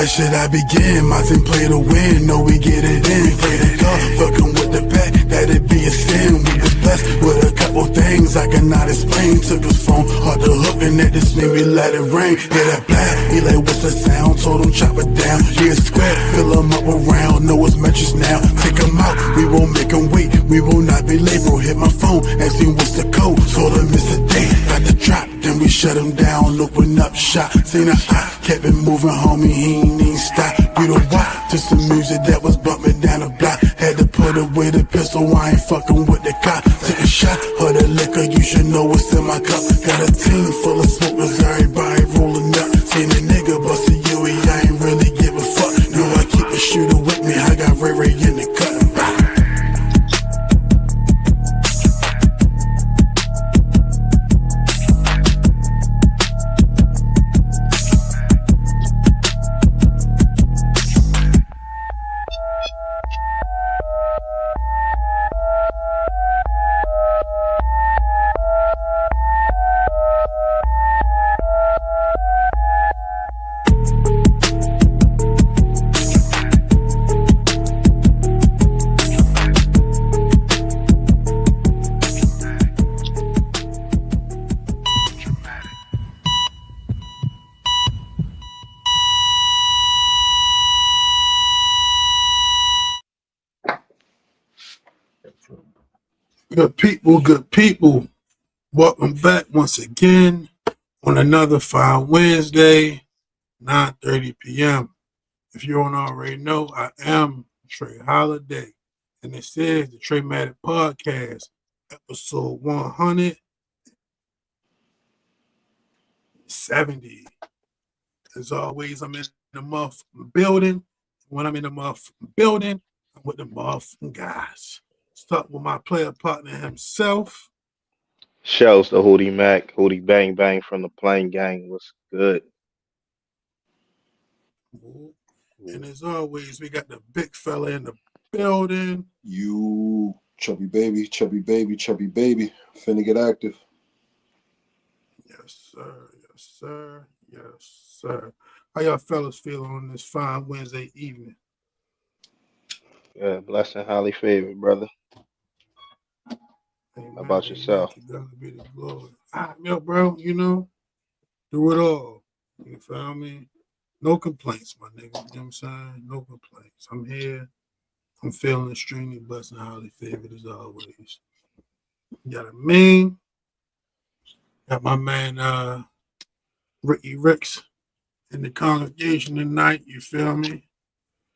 where should I begin? My team play to win, no we get it in. Play the car, fucking with the pack, that'd be a sin. We was blessed with a couple things I cannot explain. Took his phone, hard to hook, and at this name we let it rain. Hear that blast, he like what's the sound? Told him chop it down, yeah square, fill him up around. Know his metrics now, take him out, we won't make him wait. We will not be late, bro, hit my phone, ask him what's the code. Told him it's a date, got the drop, then we shut him down, open up shop. Seen a eye, kept it moving, homie, he ain't even stop. You know why? To some music that was bumping down the block. Had to put away the pistol, I ain't fucking with the cop. Take a shot of the liquor, you should know what's in my cup. Got a team full of smokers, everybody rolling up. Seen a nigga bust a Yui, I ain't really give a fuck. No, I keep a shooter with me, I got Ray Ray in the cut. Good people. Welcome back once again on another fine Wednesday, 9:30 p.m. If you don't already know, I am Trey Holiday, and this is the TraMatic Podcast, episode 170. As always, I'm in the motherfucking building. When I'm in the motherfucking building, I'm with the motherfucking guys. Start with my player partner himself. Shells the Hootie Mac, Hootie Bang Bang from the Plain Gang. What's good? And as always, we got the big fella in the building. You chubby baby. Finna get active. Yes, sir. How y'all fellas feeling on this fine Wednesday evening? Yeah, blessed and highly favored, brother. Amen, How about yourself? To God be the glory. Yo, bro, you know, do it all. You feel me? No complaints, my nigga. You know what I'm saying? No complaints. I'm here. I'm feeling extremely blessed and highly favored as always. Got a man. Got my man Ricky Ricks in the congregation tonight, you feel me?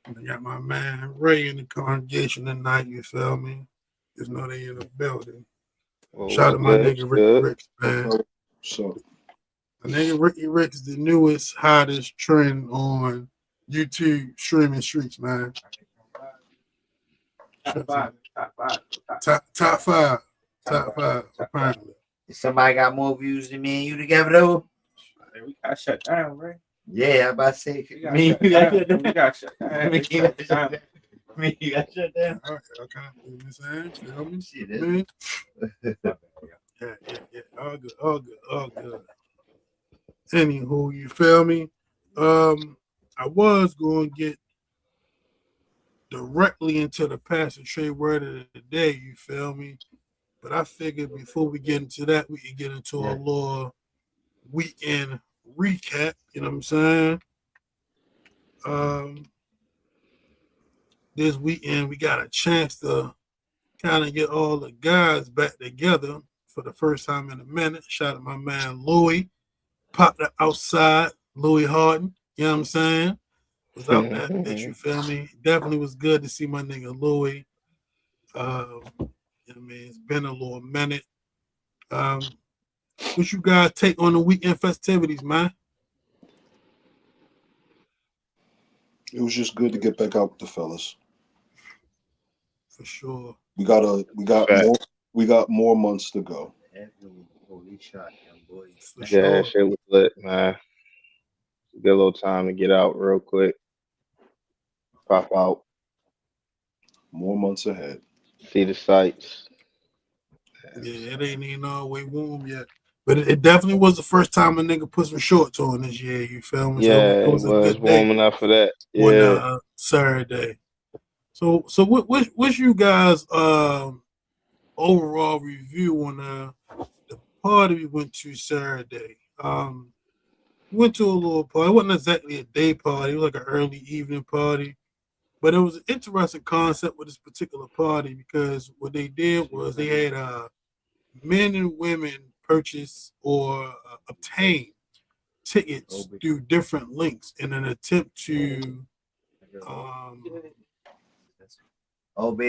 I got my man Ray in the congregation tonight, you feel me? Just know they in the building. Well, Shout out to my nigga Ricky Ricks, man. So, my nigga Ricky Ricks, the newest, hottest trend on YouTube streaming streets, man. Top five, apparently. Somebody got more views than me and you together, though? We got shut down, right? Yeah, I'm about to say. We got shut down. You got shut down. You got shut down. Okay. You know what I'm saying? Feel me? Shit, Man. Yeah. All good. Anywho, you feel me? I was going to get directly into the Pastor Trey word of the day, you feel me? But I figured before we get into that, we can get into a little weekend recap, you know what I'm saying? This weekend we got a chance to kind of get all the guys back together for the first time in a minute. Shout out to my man Louis, popped outside, Louis Harden, you know what I'm saying? Was out that bitch, you feel me? Definitely was good to see my nigga Louis. You know what I mean? It's been a little minute. What you guys take on the weekend festivities, man? it was just good to get back out with the fellas. For sure. We got more months to go. Yeah, shit was lit, man. Get a little time to get out real quick. Pop out. More months ahead. See the sights. Yeah, it ain't even all the way warm yet. But it definitely was the first time a nigga put some shorts on this year. You feel me? So Yeah, it it was a was good day warm enough for that. on Yeah. Saturday. So what's you guys overall review on the party we went to Saturday? We went to a little party. It wasn't exactly a day party. It was like an early evening party. But it was an interesting concept with this particular party because what they did was they had men and women purchase or obtain tickets through different links in an attempt to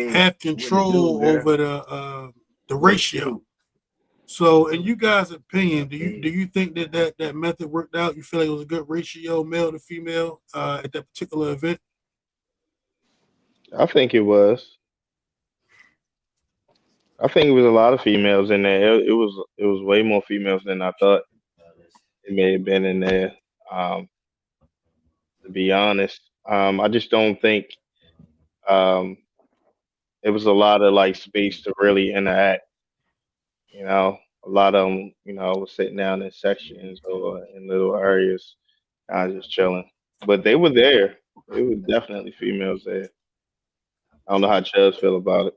have control over the ratio. So, in you guys' opinion, do you think that method worked out? You feel like it was a good ratio, male to female, at that particular event? I think it was. I think it was a lot of females in there. It was way more females than I thought it may have been in there. Um, to be honest, I just don't think um, it was a lot of like space to really interact. You know, a lot of them, was sitting down in sections or in little areas, kind of just chilling. But they were there. There were definitely females there. I don't know how Chubbs feel about it.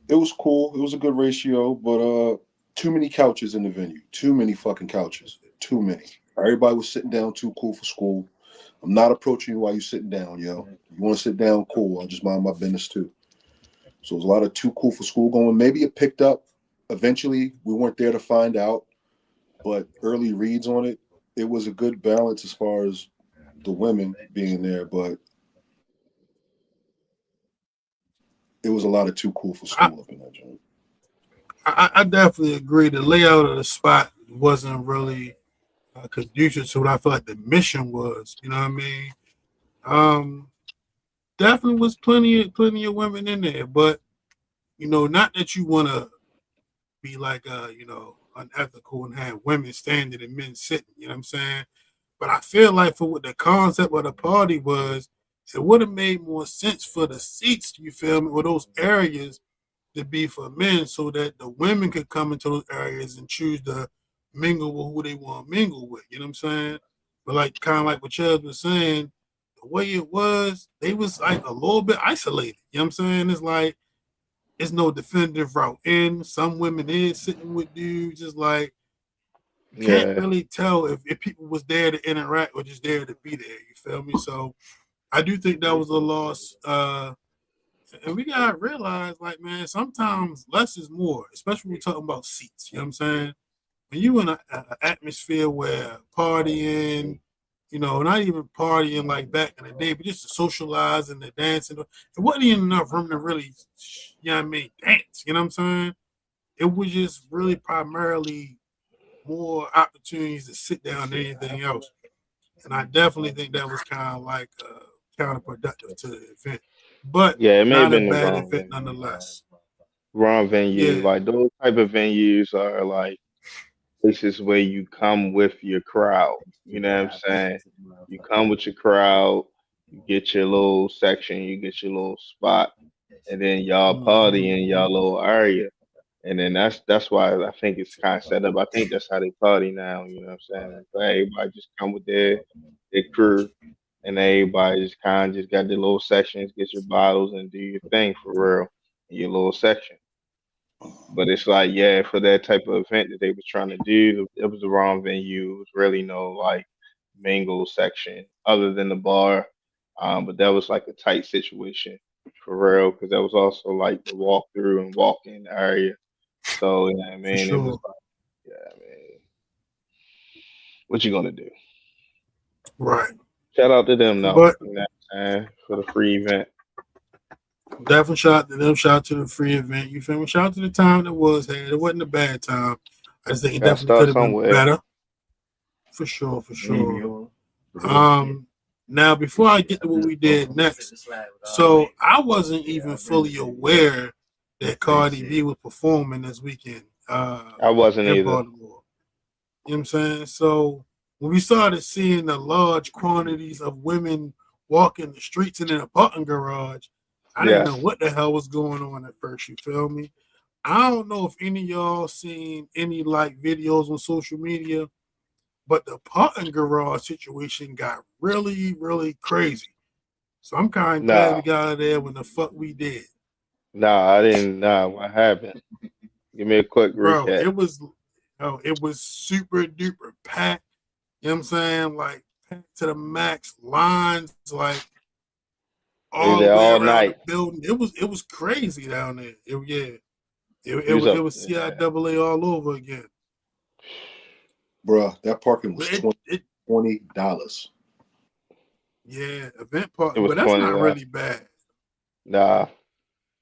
It was cool. It was a good ratio, but too many couches in the venue. Too many fucking couches. Too many. Everybody was sitting down too cool for school. I'm not approaching you while you're sitting down, yo. You want to sit down, cool. I'll just mind my business too. So there's a lot of too cool for school going. Maybe it picked up. Eventually, we weren't there to find out, but early reads on it, it was a good balance as far as the women being there, but it was a lot of too cool for school up in that joint. I definitely agree. The layout of the spot wasn't really conducive to what I feel like the mission was. You know what I mean? Um, Definitely was plenty of women in there, but not that you want to be like unethical and have women standing and men sitting. You know what I'm saying? But I feel like for what the concept of the party was, it would have made more sense for the seats. You feel me? Or those areas to be for men, so that the women could come into those areas and choose to mingle with who they want to mingle with. You know what I'm saying? But like kind of like what Chubbs was saying, the way it was, they was like a little bit isolated. You know what I'm saying? It's like it's no definitive route in. Some women is sitting with dudes, just like you can't Yeah, really tell if people was there to interact or just there to be there. You feel me? So I do think that was a loss. And we gotta realize, like, man, sometimes less is more, especially when we're talking about seats. You know what I'm saying? When you in an atmosphere where partying, not even partying like back in the day, but just to socialize and the dancing, it wasn't even enough room to really, dance. You know what I'm saying? It was just really primarily more opportunities to sit down than anything else. And I definitely think that was kind of like counterproductive to the event, but yeah, it may have not a been the bad wrong event venue. nonetheless. Wrong venue. Yeah. Like those type of venues are like places where you come with your crowd. You know what I'm saying? You come with your crowd, you get your little section, you get your little spot, and then y'all party in Mm-hmm. y'all little area. And then that's why I think it's kind of set up. I think that's how they party now. You know what I'm saying? Like, everybody just come with their crew, and everybody just kind of just got their little sections, get your bottles, and do your thing for real in your little section. But it's like, yeah, for that type of event that they was trying to do, it was the wrong venue. It was really no like mingle section other than the bar. But that was like a tight situation for real, because that was also like the walk through and walk in area. So, you know what I For mean? It was sure. like, yeah, I mean, what you gonna do? Right. Shout out to them though, But you know what I'm saying, for the free event. definitely shout out to them. Shout out to the free event. You feel me? Shout out to the time that was had. It wasn't a bad time. I just think it Gotta definitely start could have been somewhere. better. For sure. For sure. Now before I get to what we did next, so I wasn't even fully aware that Cardi B was performing this weekend I wasn't in either. Baltimore. You know what I'm saying? So when we started seeing the large quantities of women walking the streets and in a parking garage, I didn't know Yes. what the hell was going on at first. You feel me? I don't know if any of y'all seen any like videos on social media, but the parking garage situation got really, really crazy. So I'm kind of glad we Nah, got out of there when the fuck we did. I didn't. Nah, what happened? Give me a quick Bro, recap. it was super duper packed. You know what I'm saying? Like packed to the max, lines like They was all the there way all around the night. building. It was crazy down there. We was It up. was Yeah. CIAA all over again. Bruh, that parking was But $20. yeah, event It parking, was but that's 20. not really bad. Nah,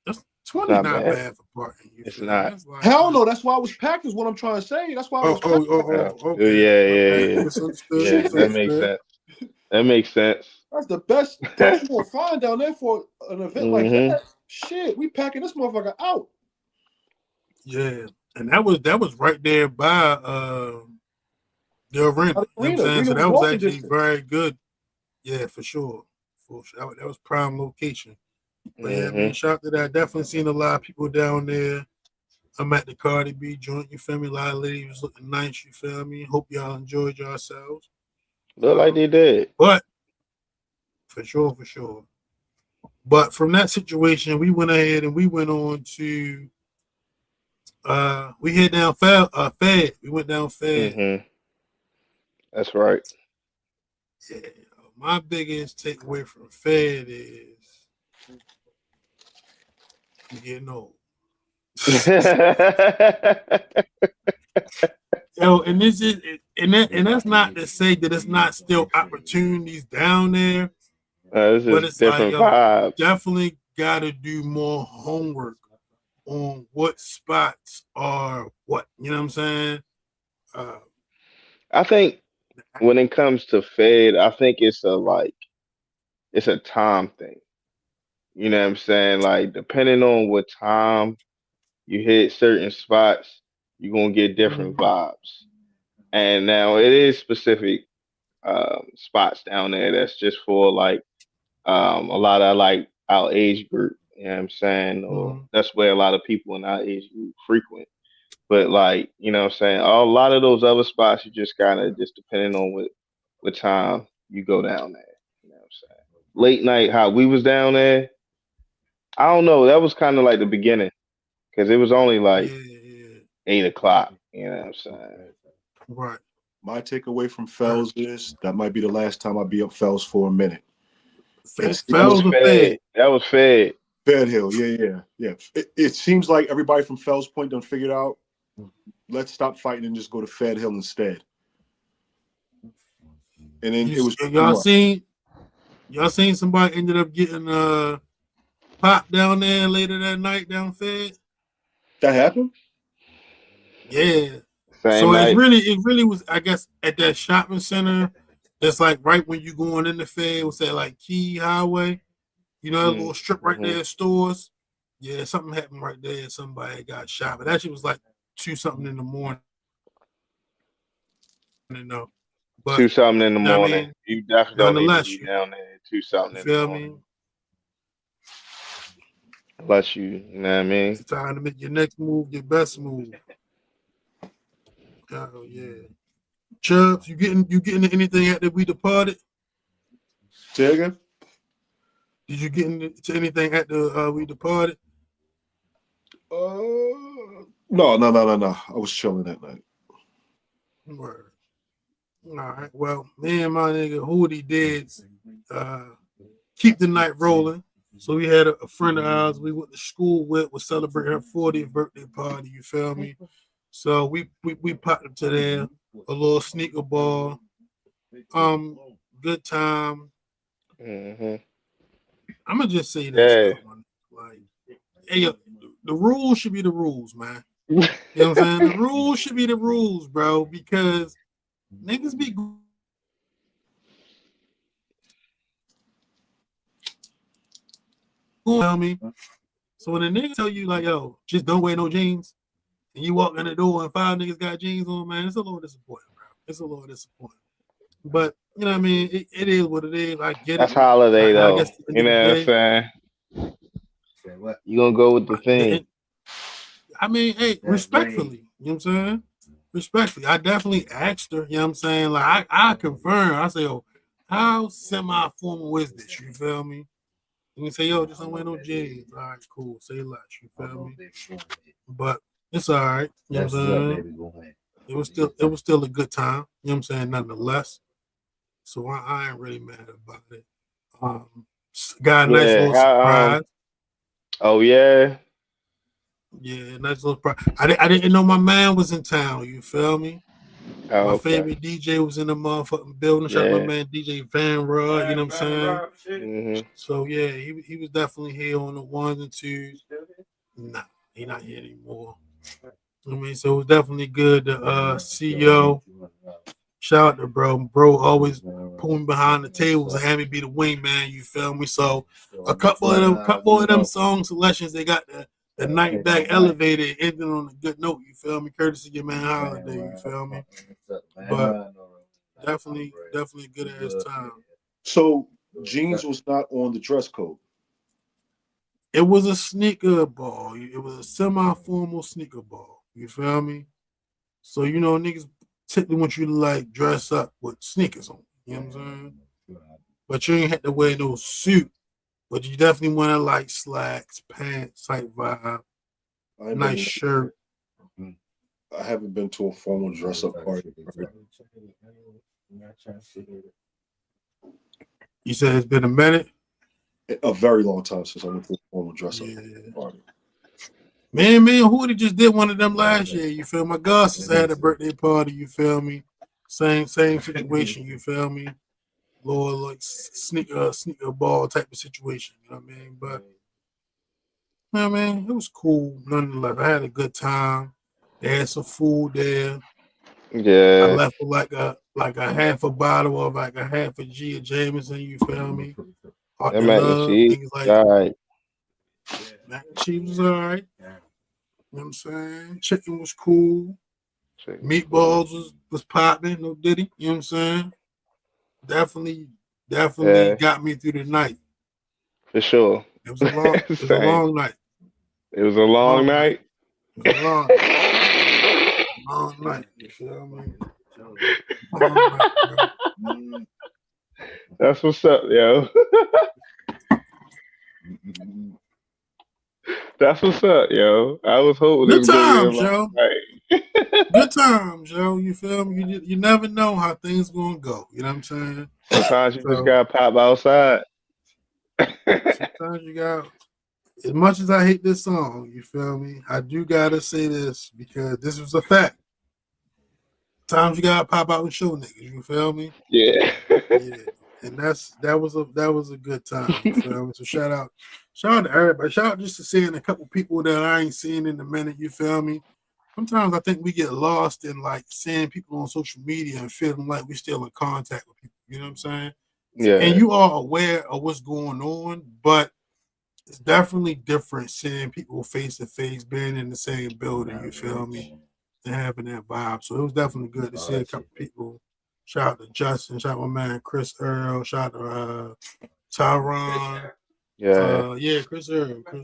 That's it's 20 not not bad. bad for parking. You It's feel me? not. That's like Hell no, that's why I was packed is what I'm trying to say. That's why I was packed. okay. Yeah, My yeah, bad. yeah. Misunderstood. Yeah, that makes Misunderstood. sense. That makes sense. That's the best price you're gonna find down there for an event like Mm-hmm. that. Shit, we packing this motherfucker out. Yeah, and that was right there by the arena. You know what I'm saying? Arena So was that was walking actually distance. very good. Yeah, for sure. For sure. That was prime location. But yeah, I mean, Mm-hmm. shout out to that. Definitely seen a lot of people down there. I'm at the Cardi B joint, you feel me? A lot of ladies was looking nice, you feel me? Hope y'all enjoyed yourselves. Look like they did. But for sure, for sure. But from that situation, we went ahead and we went on to we hit down Fed. We went down Fed. Mm-hmm. That's right. Yeah. My biggest takeaway from Fed is I'm getting old. Yo, and this is and that's not to say that it's not still opportunities down there, This but is it's like different yo, vibes. definitely gotta do more homework on what spots are what. You know what I'm saying? Uh, I think when it comes to Fed, I think it's a time thing. You know what I'm saying? Like depending on what time you hit certain spots, you're gonna get different vibes. And now it is specific spots down there that's just for like a lot of like our age group. You know what I'm saying? Or mhm. that's where a lot of people in our age group frequent. But like, you know what I'm saying? A lot of those other spots you just gotta just depending on what time you go down there. You know what I'm saying? Late night, how we was down there, I don't know. That was kind of like the beginning because it was only like Yeah, 8 o'clock. You know what I'm saying? right. My takeaway from Fells is that might be the last time I'll be up Fells for a minute. That was Fells or Fed? fed. That was fed. Fed Hill, yeah. It seems like everybody from Fells Point done figured out. Let's stop fighting and just go to Fed Hill instead. And then it was y'all seen somebody ended up getting popped down there later that night down Fed? that happened. Yeah. Same So night. it really was, I guess, at that shopping center. That's like right when you going in the Fed, was that like Key Highway? You know, that little strip right Mm-hmm. there, stores. Yeah, something happened right there. Somebody got shot, but that shit was like 2 something in the morning. No, but 2 something in the I morning. mean, You definitely don't need to nonetheless, be down there at 2 something you in the feel morning. me? Unless you know what I mean? It's time to make your next move your best move. Oh yeah. Chubbs, you getting anything after we departed? Say again? Did you get into anything after we departed? No. I was chilling that night. Word. All right. Well, me and my nigga Hootie did keep the night rolling. So we had a friend of ours we went to school with was celebrating her 40th birthday party. You feel me? So we popped up to there, a little sneaker ball. Good time. Mm-hmm. I'm gonna just say this Yeah. though, man. Like, hey, the rules should be the rules, man. You know what I'm saying? The rules should be the rules, bro, because niggas be going me. So when a nigga tell you like, yo, just don't wear no jeans, and you walk in the door and 5 niggas got jeans on, man, it's a little disappointing, bro. It's a little disappointing. But you know what I mean? It is what it is. I get That's it. holiday I though. guess at the end You of the know what I'm day, saying? You gonna go with the theme. I mean, hey, respectfully, you know what I'm saying? Respectfully, I definitely asked her, you know what I'm saying? Like, I confirm. I say, oh, how semi-formal is this? You feel me? And you say, yo, just don't wear no jeans. All right, cool. Say less. You feel me? But it's all right. You know what I'm saying? It was still a good time. You know what I'm saying? Nonetheless. So I ain't really mad about it. Got a nice Yeah. little surprise. Oh yeah. Yeah, nice little surprise. I didn't know my man was in town. You feel me? Oh, My okay. favorite DJ was in the motherfucking building. Shout out to my Yeah. man DJ Van Rod. You know what I'm saying? Mhm. So yeah, he was definitely here on the ones and twos. Nah, he not here anymore. I mean, so it was definitely good to see yo. Shout out to bro. Bro always pulling behind the tables and having me be the wingman, you feel me? So a couple of them song selections, they got the night back elevated, ending on a good note, you feel me? Courtesy of your man Holiday, you feel me? But definitely a good ass time. So jeans was not on the dress code. It was a sneaker ball. It was a semi-formal sneaker ball. You feel me? So you know, niggas typically want you to like dress up with sneakers on. You know what I'm saying? But you ain't had to wear no suit. But you definitely want to like slacks, pants type vibe, I ain't nice been, shirt. I haven't been to a formal dress up party. You said it's been a minute. A very long time since I went to a formal dress up Yeah. party. Man, Hootie just did one of them last year. You feel me? My god sister had a birthday party. You feel me? Same situation. You feel me? Lord, like sneaker ball type of situation. You know what I mean? But man, it was cool. Nonetheless, I had a good time. They had some food there. I Yeah. left with like a half a bottle of like a half a G of Jameson. You feel me? Heart That to mac and love, cheese. things like All right. mac and cheese was all right. You know what I'm saying? Chicken was cool. Meatballs was popping, no diddy. You know what I'm saying? Definitely Yeah. got me through the night. For sure. It was a long Same. night. It was a long night. It was a long night. You feel me? Long night, bro. That's what's up, yo. That's what's up, yo. I was hoping it Good was gonna be a times, long yo. night. Good times, yo. You feel me? You never know how things gonna go. You know what I'm saying? Sometimes you just So gotta pop outside. sometimes you got. As much as I hate this song, you feel me? I do gotta say this because this was a fact. Times you gotta pop out and show niggas. You feel me? Yeah. Yeah, and that was a good time. You feel me? So shout out to everybody. Shout out just to seeing a couple people that I ain't seen in a minute. You feel me? Sometimes I think we get lost in like seeing people on social media and feeling like we're still in contact with people. You know what I'm saying? And Yeah. you are aware of what's going on, but it's definitely different seeing people face to face, being in the same building. You feel me? And having that vibe. So it was definitely good to see a couple people. Shout out to Justin. Shout out to my man Chris Earl. Shout out to Tyron. Yeah. Yeah, Chris Earl. You know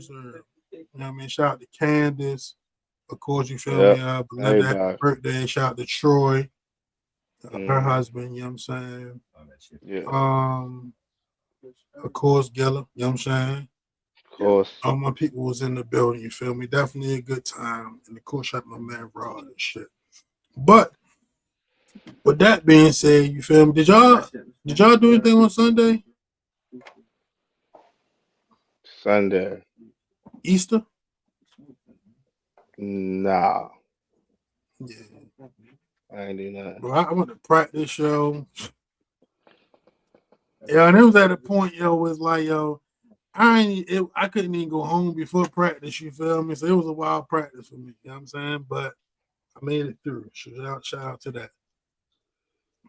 what I mean? Shout out to Candace. Of course, you feel Yep. me? Belinda happy Everybody. birthday. Shout out to Troy, her Mhm. husband, you know what I'm saying? Yeah. Of course, Gilla, you know what I'm saying? Of course. All my people was in the building, you feel me? Definitely a good time. And of course, shout out to my man Rod and shit. But with that being said, you feel me? Did y'all do anything on Sunday? Sunday. Easter? Nah. Yeah. I ain't do nothing. Bro, I went to practice, yo. Yeah, and it was at a point, yo, was like, yo, I couldn't even go home before practice, you feel me? So it was a wild practice for me, you know what I'm saying? But I made it through. Shout out to that.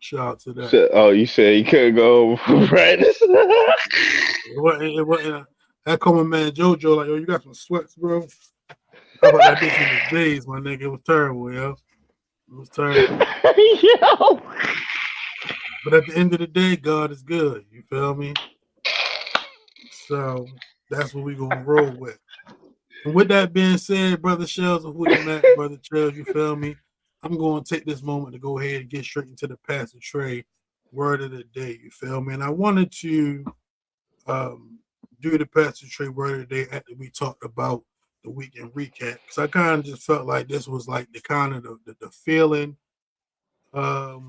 Shout out to that. Oh, you said you couldn't go for practice? It wasn't that called my man JoJo, like, yo, you got some sweats, bro. How about that bitch in the days, my nigga? It was terrible, yo. It was terrible. Yo. But at the end of the day, God is good. You feel me? So that's what we gonna roll with. And with that being said, Brother Shells and Hootie Mac, Brother Shells, you feel me? I'm going to take this moment to go ahead and get straight into the Pastor Trey word of the day, you feel me? And I wanted to do the Pastor Trey word of the day after we talked about the weekend recap, because I kind of just felt like this was like the kind of the feeling of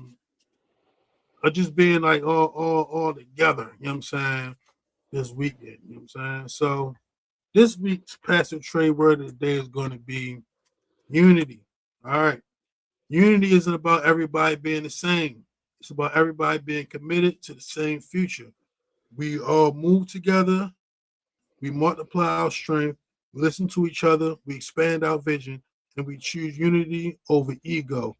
just being like all together, you know what I'm saying, this weekend, you know what I'm saying? So this week's Pastor Trey word of the day is going to be unity. All right. Unity isn't about everybody being the same. It's about everybody being committed to the same future. We all move together. We multiply our strength. We listen to each other. We expand our vision. And we choose unity over ego.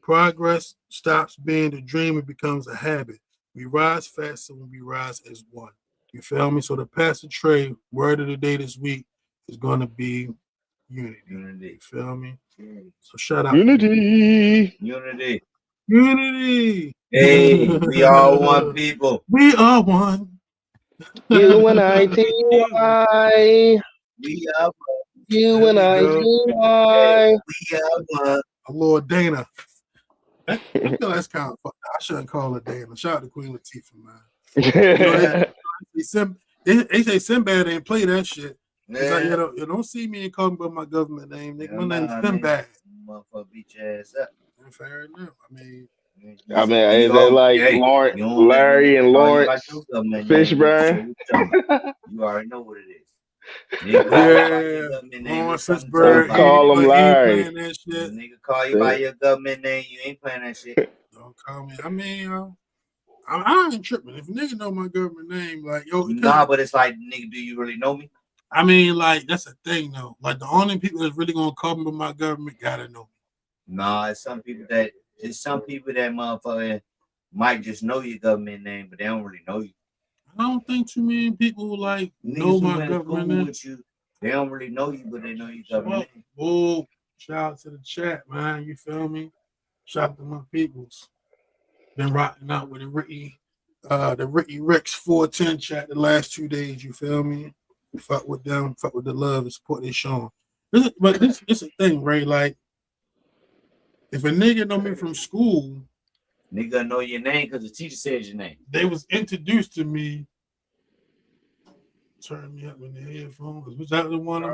Progress stops being the dream and becomes a habit. We rise faster when we rise as one. You feel me? So the Pastor Trey word of the day this week is going to be unity. You feel me? So shout out. Unity. Unity. Hey, we all one people. We are one. You and I, T-Y. We are You and I, T-Y. we are one. Lord Dana. I feel that's kind of fucked. I shouldn't call her Dana. Shout out to Queen Latifah, man. They say Sinbad ain't play that shit. It's like, you don't see me and call me by my government name. Nigga, my name's Sinbad. Motherfucker beat your ass up. Fair enough. I mean, is they like Larry and Lawrence Fishburne? You already know what it is. Yeah, Lawrence Fishburne. Call him Larry. Nigga call you by your government name. You ain't playing that shit. Don't call me. I mean, I ain't tripping. If a nigga know my government name, like, yo. Nah, but it's like, nigga, do you really know me? I mean, like, that's a thing, though. Like, the only people that's really gonna call me by my government gotta know me. Nah, it's some people that motherfucker might just know your government name, but they don't really know you. I don't think too many people like know my government name. With you, they don't really know you, but they know your government name. Oh, shout out to the chat, man. You feel me? Shout out to my peoples. Been rocking out with the Ricky Rex 410 chat the last 2 days. You feel me? Fuck with them, fuck with the love and support they showing. But it's a thing, right? Like, if a nigga know me from school, nigga know your name because the teacher said your name. They was introduced to me. Turn me up in the headphones. Was that the one?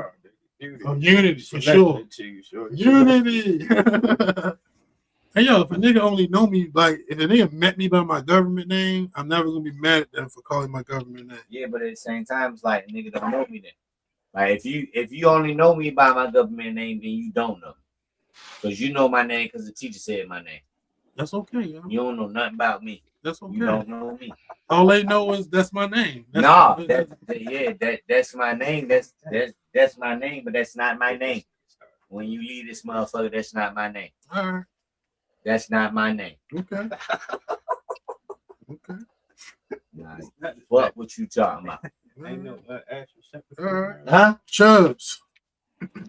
Unity for sure. Unity. Hey, yo, if a nigga only know me, like, if a nigga met me by my government name, I'm never gonna be mad at them for calling my government name. Yeah, but at the same time, it's like, nigga don't know me then. Like, if you only know me by my government name, then you don't know me. Because you know my name because the teacher said my name. That's okay, yo. You don't know nothing about me. That's okay. You don't know me. All they know is that's my name. That's my name. That's my name, but that's not my name. When you leave this motherfucker, that's not my name. All right. That's not my name. Okay. Okay. Nice. What you talking about? Huh? Chubbs.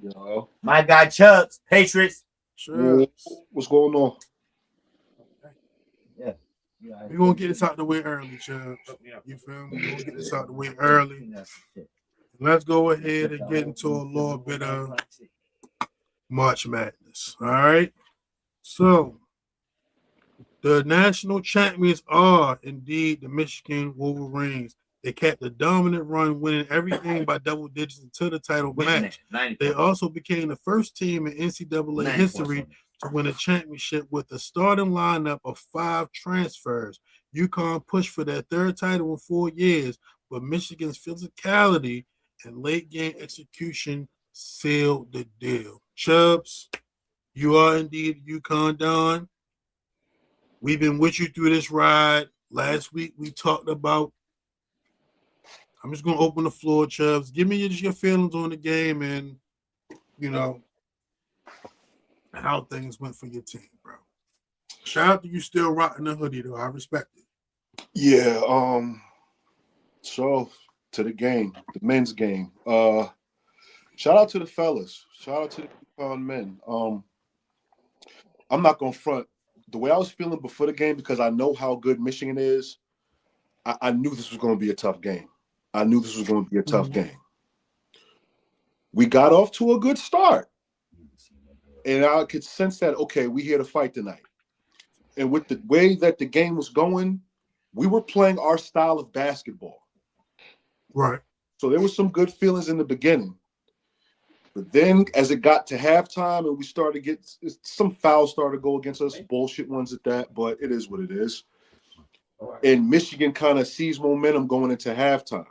Yo. My guy Chubbs, Patriots. What's going on? Yeah. We're gonna get this out the way early, Chubbs. You feel me? We're gonna get this out the way early. Let's go ahead and get into a little bit of March Madness. All right. So the national champions are indeed the Michigan Wolverines. They kept a dominant run, winning every game by double digits until the title match. They also became the first team in NCAA history to win a championship with a starting lineup of 5 transfers. UConn pushed for their 3rd title in 4 years, but Michigan's physicality and late game execution sealed the deal. Chubbs, you are indeed UConn Don. We've been with you through this ride. Last week we talked about. I'm just gonna open the floor, Chubbs. Give me your feelings on the game and how things went for your team, bro. Shout out to you still rocking the hoodie though. I respect it. Yeah. So to the game, the men's game. Shout out to the fellas. Shout out to the UConn men. I'm not gonna front. The way I was feeling before the game, because I know how good Michigan is, I knew this was going to be a tough game. I knew this was going to be a tough game. We got off to a good start. And I could sense that, okay, we here to fight tonight. And with the way that the game was going, we were playing our style of basketball. Right. So there was some good feelings in the beginning. But then as it got to halftime and we started to get some fouls started to go against us, bullshit ones at that, but it is what it is. And Michigan kind of seized momentum going into halftime.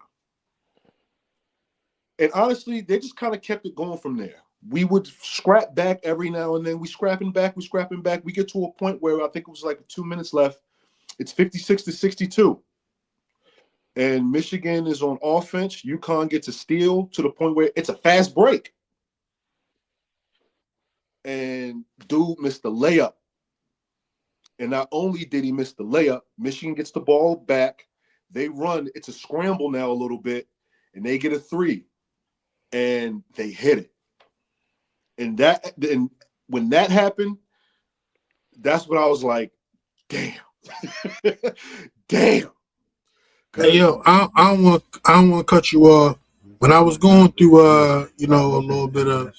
And honestly, they just kind of kept it going from there. We would scrap back every now and then. We scrapping back. We get to a point where I think it was like 2 minutes left. It's 56-62. And Michigan is on offense. UConn gets a steal to the point where it's a fast break. And dude missed the layup. And not only did he miss the layup, Michigan gets the ball back. They run. It's a scramble now a little bit. And they get a three. And they hit it. And when that happened, that's when I was like, damn. Damn. Hey, yo, I don't want to cut you off. When I was going through a little bit of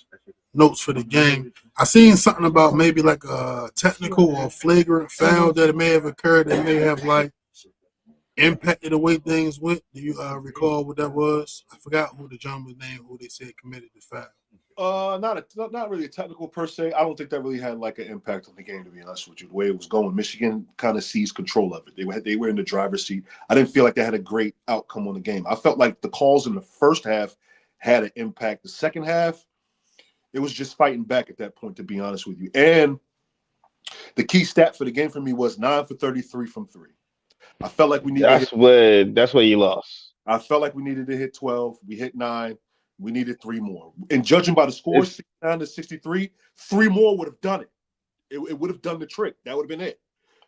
notes for the game, I seen something about maybe like a technical or flagrant foul that may have occurred that may have like impacted the way things went. Do you recall what that was? I forgot who the gentleman's name who they said committed the foul. Not really a technical per se. I don't think that really had like an impact on the game, to be honest with you. The way it was going, Michigan kind of seized control of it. They were in the driver's seat. I didn't feel like they had a great outcome on the game. I felt like the calls in the first half had an impact. The second half, it was just fighting back at that point, to be honest with you. And the key stat for the game for me was 9 for 33 from three. I felt like we needed. That's where you lost. I felt like we needed to hit 12. We hit 9. We needed 3 more. And judging by the score, 69-63, 3 more would have done it. It would have done the trick. That would have been it.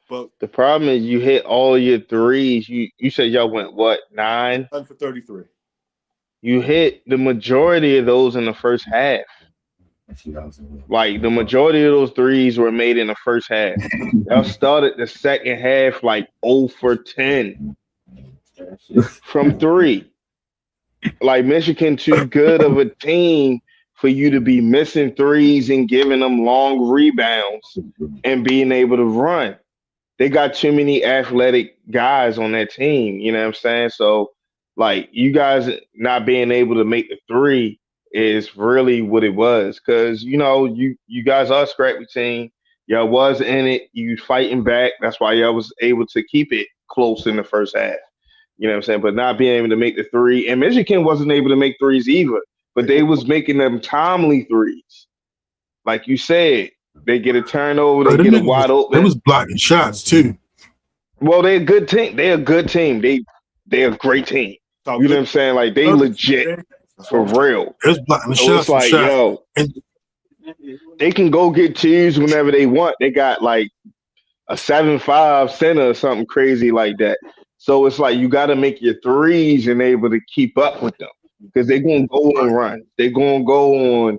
But the problem is you hit all your threes. You said y'all went what, 9? 9 for 33. You hit the majority of those in the first half. Like the majority of those threes were made in the first half. Y'all started the second half like 0 for 10 from 3. Like Michigan too good of a team for you to be missing threes and giving them long rebounds and being able to run. They got too many athletic guys on that team, you know what I'm saying? So like you guys not being able to make the 3 is really what it was. Cause you guys are a scrappy team. Y'all was in it, you fighting back. That's why y'all was able to keep it close in the first half. You know what I'm saying? But not being able to make the 3. And Michigan wasn't able to make threes either. But they was making them timely threes. Like you said, they get a turnover, they get a wide open. They was blocking shots too. Well, they're a good team. They're a good team. They're a great team. You know what I'm saying? Like they legit for real. It was blocking the So shots. it's like, yo, they can go get 2s whenever they want. They got like a 7'5" center or something crazy like that. So it's like you got to make your 3s and able to keep up with them because they're gonna go on runs. They're gonna go on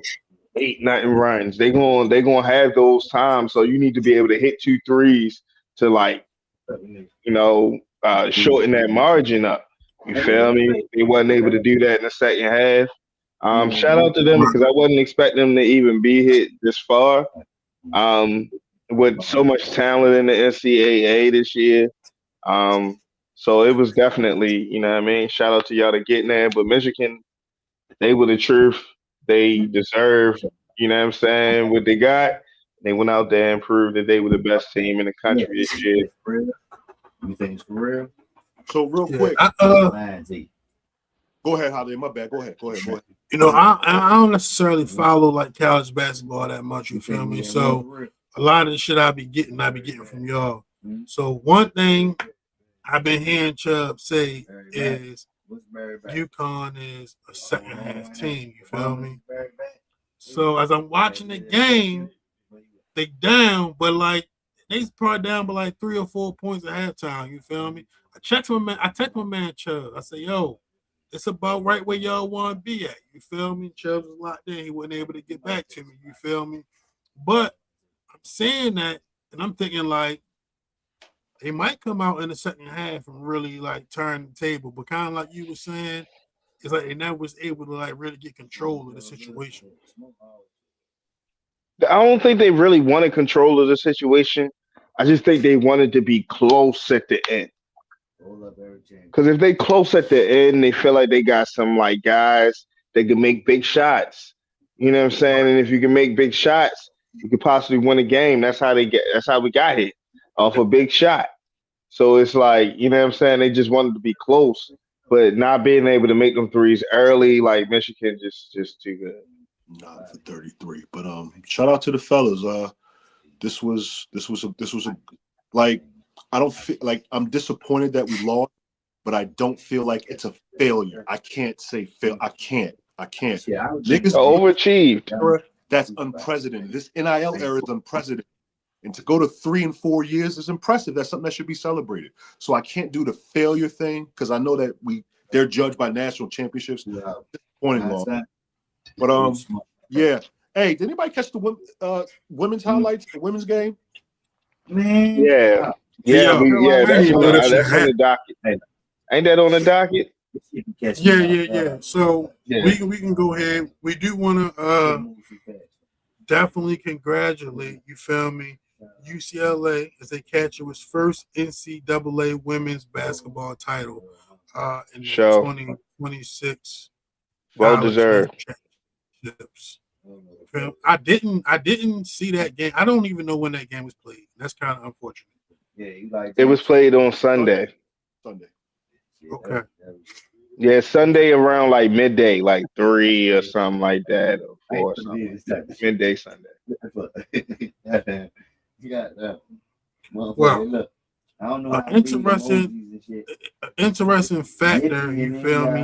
8-0 runs. They're gonna have those times. So you need to be able to hit 2 3s to like, shorten that margin up. You feel me? They wasn't able to do that in the second half. Shout out to them because I wasn't expecting them to even be hit this far. With so much talent in the NCAA this year. So it was definitely, you know what I mean? Shout out to y'all to getting there. But Michigan, they were the truth. They deserve, you know what I'm saying, what they got. They went out there and proved that they were the best team in the country this year. You think it's for real? So real quick. Go ahead, Holly. My bad. Go ahead. I don't necessarily follow like college basketball that much, you feel me? So a lot of the shit I be getting from y'all. So one thing I've been hearing Chubb say is UConn is a second half team, you feel me? So as I'm watching the game, they down, but like they probably down by like 3 or 4 points at halftime, you feel me? I text my man Chubb. I say, yo, it's about right where y'all want to be at, you feel me? Chubb was locked in, he wasn't able to get back to me, you feel me? But I'm saying that, and I'm thinking like, they might come out in the second half and really like turn the table, but kind of like you were saying, it's like they never was able to like really get control of the situation. I don't think they really wanted control of the situation. I just think they wanted to be close at the end. Because if they close at the end, they feel like they got some like guys that can make big shots. You know what I'm saying? And if you can make big shots, you could possibly win a game. That's how they get. That's how we got hit off a big shot. So it's like, you know what I'm saying? They just wanted to be close, but not being able to make them threes early, like Michigan, just too good. Not for 33. But shout out to the fellas. This was a like, I don't feel like, I'm disappointed that we lost, but I don't feel like it's a failure. I can't say fail. I can't. Yeah, Niggas Overachieved. That's unprecedented. This NIL era is unprecedented. And to go to 3 and 4 years is impressive. That's something that should be celebrated. So I can't do the failure thing because I know that they're judged by national championships. Disappointing loss. But yeah. Hey, did anybody catch the women's highlights, the women's game? Man. Yeah. That's on the docket. Ain't that on the docket? Yeah. So we can go ahead. We do want to definitely congratulate, you feel me, UCLA as they catch its first NCAA women's basketball title in the 2026 well deserved championships. I didn't see that game. I don't even know when that game was played. That's kind of unfortunate. It was played on Sunday. Okay. Yeah, Sunday around like midday, like 3 or something like that, or 4 or something like that. Midday Sunday. Well, I don't know. Interesting factor, you feel me?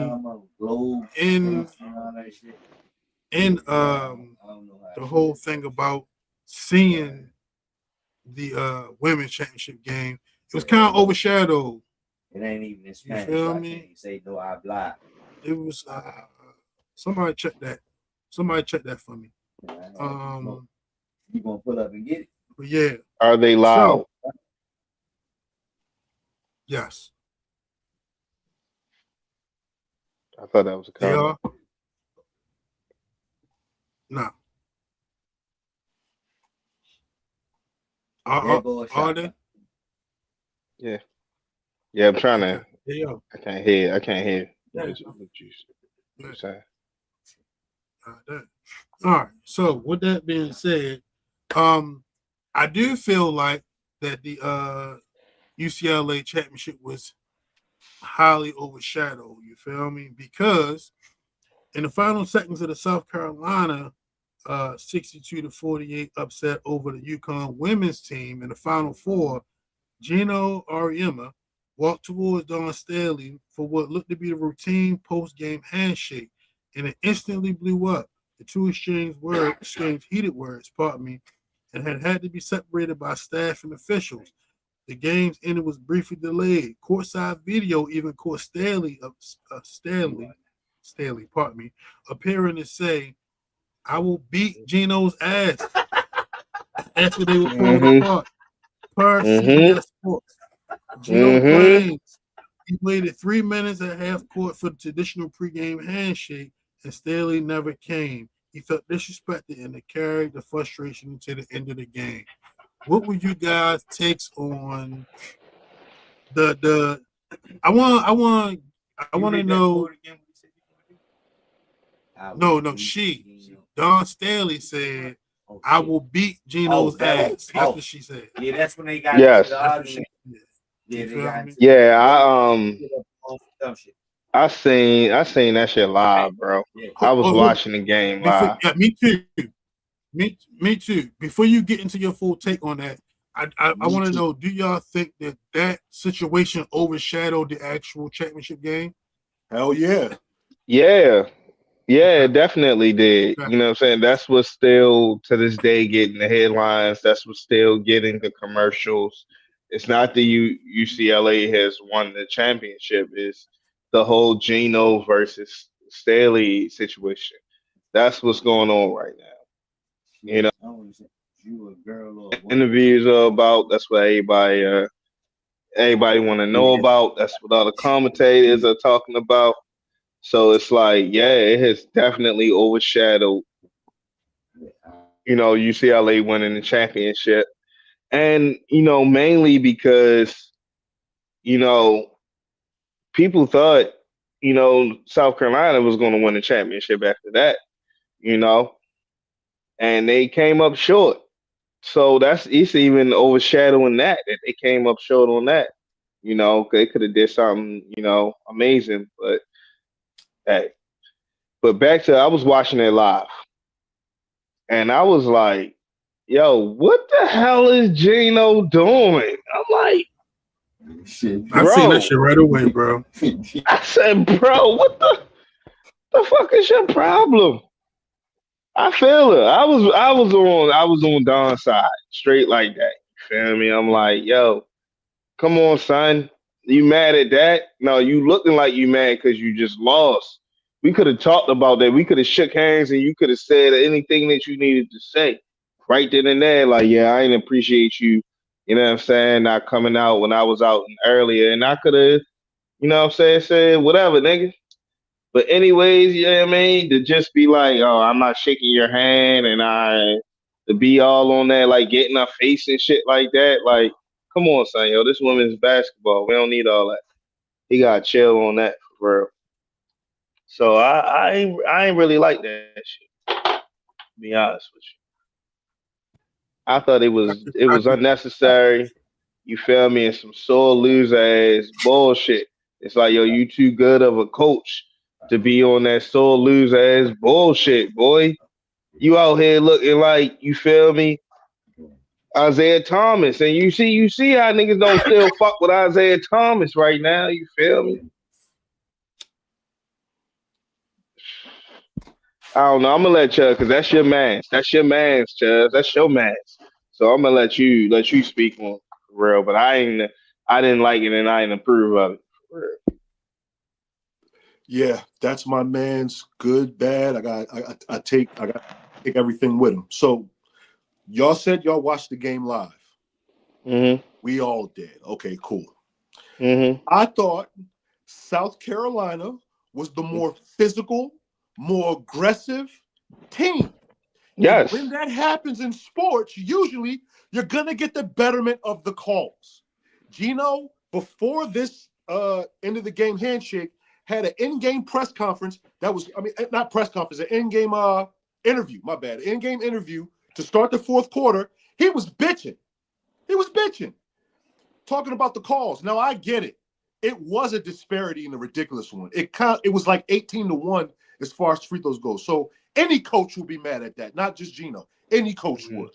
In the whole thing about seeing the women's championship game, it was kind of overshadowed. It ain't even in Spanish. You feel so me? I can't say no habla. It was somebody check that. Somebody check that for me. You gonna pull up and get it? But yeah. Are they loud? So, yes. I thought that was a comment. They are. No. Are they? Yeah. Yeah, I'm trying to. They are. I can't hear. Yeah. What you saying? All right. So with that being said, I do feel like that the UCLA championship was highly overshadowed. You feel me? Because in the final seconds of the South Carolina 62-48 upset over the UConn women's team in the Final Four, Gino Auriemma walked towards Dawn Staley for what looked to be the routine post-game handshake, and it instantly blew up. The two exchanged heated words, and had to be separated by staff and officials. The game's ending was briefly delayed. Courtside video even caught Staley, appearing to say, "I will beat Gino's ass." After they were pulled apart. Per CBS Sports. Gino claims he waited 3 minutes at half court for the traditional pregame handshake, and Staley never came. He felt disrespected and it carried the frustration to the end of the game. What would you guys' takes on the? I want to know. No. Dawn Staley said, "I will beat Gino's ass." That's what she said. Yeah, that's when they got. Yes. I seen that shit live, bro. I was watching the game live. Me too. Me too. Before you get into your full take on that, I want to know: do y'all think that situation overshadowed the actual championship game? Hell yeah. Yeah, it definitely did. You know what I'm saying? That's what's still to this day getting the headlines. That's what's still getting the commercials. It's not the UCLA has won the championship. It's the whole Gino versus Staley situation. That's what's going on right now. You know, interviews are about. That's what everybody want to know about. That's what all the commentators are talking about. So it's like, yeah, it has definitely overshadowed, UCLA winning the championship. And, mainly because, you know, people thought, South Carolina was going to win the championship after that, you know, and they came up short. So it's even overshadowing that they came up short on that. They could have did something, amazing. But hey, but back to I was watching it live, and I was like, "Yo, what the hell is Gino doing?" I'm like, Shit. I seen that "Bro," shit right away, bro. I said, "Bro, what the fuck is your problem?" I feel it. I was on Don's side, straight like that. You feel me? I'm like, "Yo, come on, son. You mad at that? No, you looking like you mad because you just lost. We could have talked about that. We could have shook hands and you could have said anything that you needed to say right then and there. Like, yeah, I didn't appreciate you. You know what I'm saying? Not coming out when I was out earlier. And I could have, said whatever, nigga. But anyways, you know what I mean? To just be like, oh, I'm not shaking your hand and to be all on that, like getting our face and shit like that. Like, come on, son, yo, this women's basketball. We don't need all that. He got chill on that for real. So I ain't really like that shit, to be honest with you. I thought it was unnecessary. You feel me? And some sore loser ass bullshit. It's like, yo, you too good of a coach to be on that sore loser ass bullshit, boy. You out here looking like, you feel me, Isaiah Thomas, and you see how niggas don't still fuck with Isaiah Thomas right now. You feel me? I don't know. I'm gonna let Chubb because that's your man. That's your man's, Chubb. That's your man's. So I'm gonna let you speak on it for real. But I didn't like it and I didn't approve of it. For real. Yeah, that's my man's good, bad. I got to take everything with him. So y'all said y'all watched the game live. Mhm. We all did. Okay, cool. Mhm. I thought South Carolina was the more physical, more aggressive team. And when Yes. that happens in sports, usually you're going to get the betterment of the calls. Gino, before this end of the game handshake, had an in-game press conference that was, not press conference, an in-game interview, my bad, an in-game interview to start the fourth quarter. He was bitching. He was bitching, talking about the calls. Now, I get it. It was a disparity in a ridiculous one. It was like 18-1 as far as free throws go. So any coach would be mad at that, not just Gino. Any coach Mhm. would.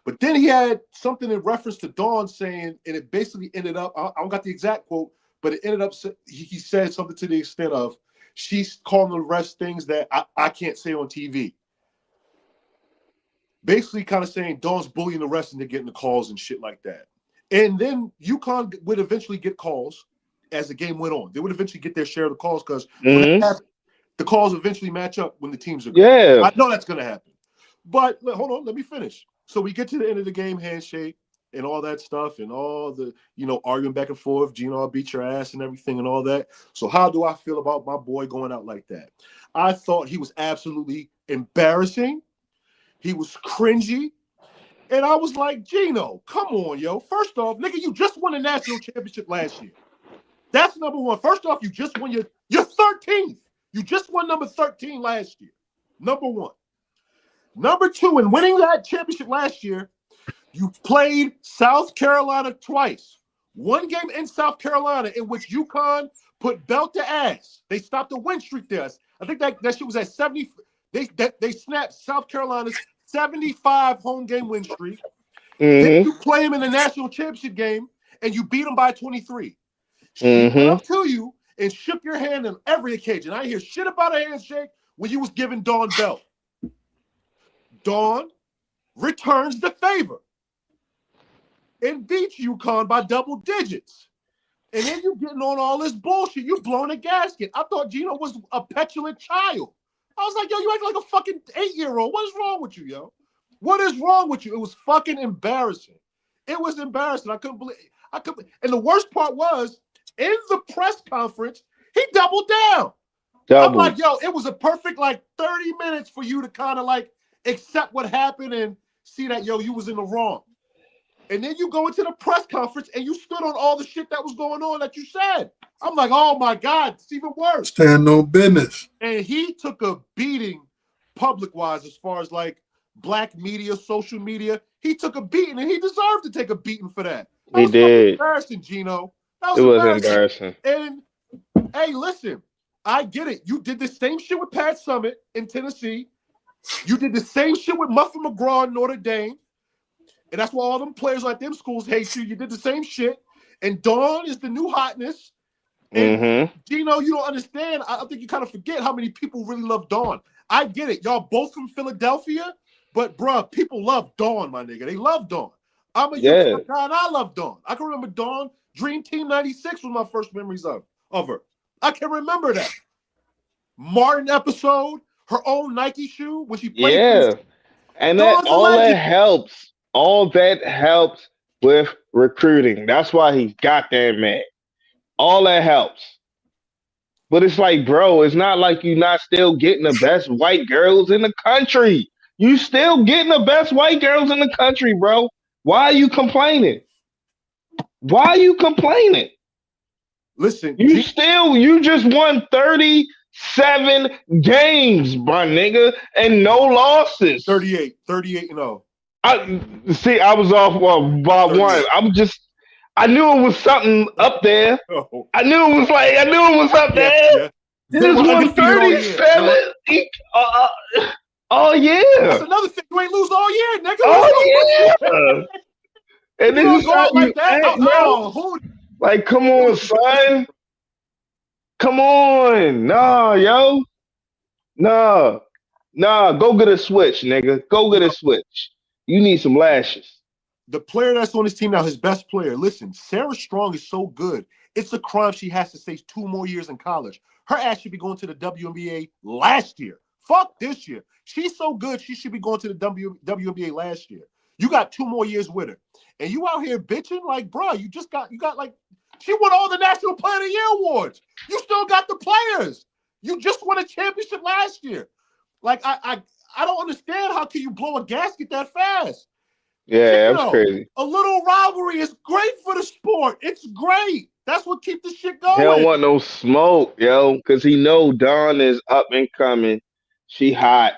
But then he had something in reference to Dawn saying, and it basically ended up, I don't got the exact quote, but it ended up, he said something to the extent of, she's calling the rest things that I can't say on TV. Basically kind of saying Dawn's bullying the rest into getting the calls and shit like that. And then UConn would eventually get calls as the game went on. They would eventually get their share of the calls because when that Mhm. happens, the calls eventually match up when the teams are good. Yeah. I know that's going to happen. But hold on, let me finish. So we get to the end of the game, handshake and all that stuff and all the, arguing back and forth, Gino, I'll beat your ass and everything and all that. So how do I feel about my boy going out like that? I thought he was absolutely embarrassing. He was cringy. And I was like, Gino, come on, yo. First off, nigga, you just won a national championship last year. That's number one. First off, you just won your 13th. You just won number 13 last year. Number one. Number two, in winning that championship last year, you played South Carolina twice. One game in South Carolina in which UConn put belt to ass. They stopped the win streak there. I think that shit was at 70. They snapped South Carolina's 75 home game win streak. Then Mhm. you play them in the national championship game and you beat them by 23. She went Mhm. up to you and shook your hand on every occasion. I hear shit about a handshake when you was giving Dawn belt. Dawn returns the favor and beats UConn by double digits. And then you getting on all this bullshit. You blowing a gasket. I thought Gino was a petulant child. I was like, yo, you act like a fucking 8-year-old. What is wrong with you, yo? What is wrong with you? It was fucking embarrassing. It was embarrassing. I couldn't believe. And the worst part was, in the press conference, he doubled down. I'm Double. like, yo, it was a perfect like 30 minutes for you to kind of like accept what happened and see that, yo, you was in the wrong. And then you go into the press conference and you stood on all the shit that was going on that you said. I'm like, oh my God, it's even worse. Stand on business. And he took a beating public-wise as far as like black media, social media. He took a beating and he deserved to take a beating for that. That He was fucking did. embarrassing, Gino. That It was embarrassing. embarrassing. And hey, listen, I get it. You did the same shit with Pat Summitt in Tennessee. You did the same shit with Muffin McGraw in Notre Dame. And that's why all them players like them schools hate you. You did the same shit. And Dawn is the new hotness. And Gino, you don't understand. I think you kind of forget how many people really love Dawn. I get it. Y'all both from Philadelphia, but bruh, people love Dawn, my nigga. They love Dawn. I'm a Utah guy and I love Dawn. I can remember Dawn. Dream Team 96 was my first memories of her. I can remember that. Martin episode, her own Nike shoe when she played. Yeah. And that Dawn's a legend. helps. All that helps with recruiting. That's why he's goddamn mad. All that helps. But it's like, bro, it's not like you're not still getting the best white girls in the country. You still getting the best white girls in the country, bro. Why are you complaining? Why are you complaining? Listen, you just won 37 games, my nigga, and no losses. 38 and 0. I was off by 38. one. I knew it was something up there. Oh. I knew it was up there. Yeah. You just won 37. Oh yeah. That's another thing. You ain't lose all year, nigga. Oh yeah. And you this is go how out like that. Like, come on, son. Come on. Nah, yo. Nah. Go get a switch, nigga. Go get a switch. You need some lashes. The player that's on his team now, his best player. Listen, Sarah Strong is so good. It's a crime she has to stay 2 more years in college. Her ass should be going to the WNBA last year. Fuck this year. She's so good, she should be going to the WNBA last year. You got 2 more years with her. And you out here bitching like, bro, you got like, she won all the National Player of the Year awards. You still got the players. You just won a championship last year. Like, I don't understand how can you blow a gasket that fast. Yeah, that's crazy. A little rivalry is great for the sport. It's great. That's what keeps the shit going. He don't want no smoke, yo, because he know Dawn is up and coming. She hot.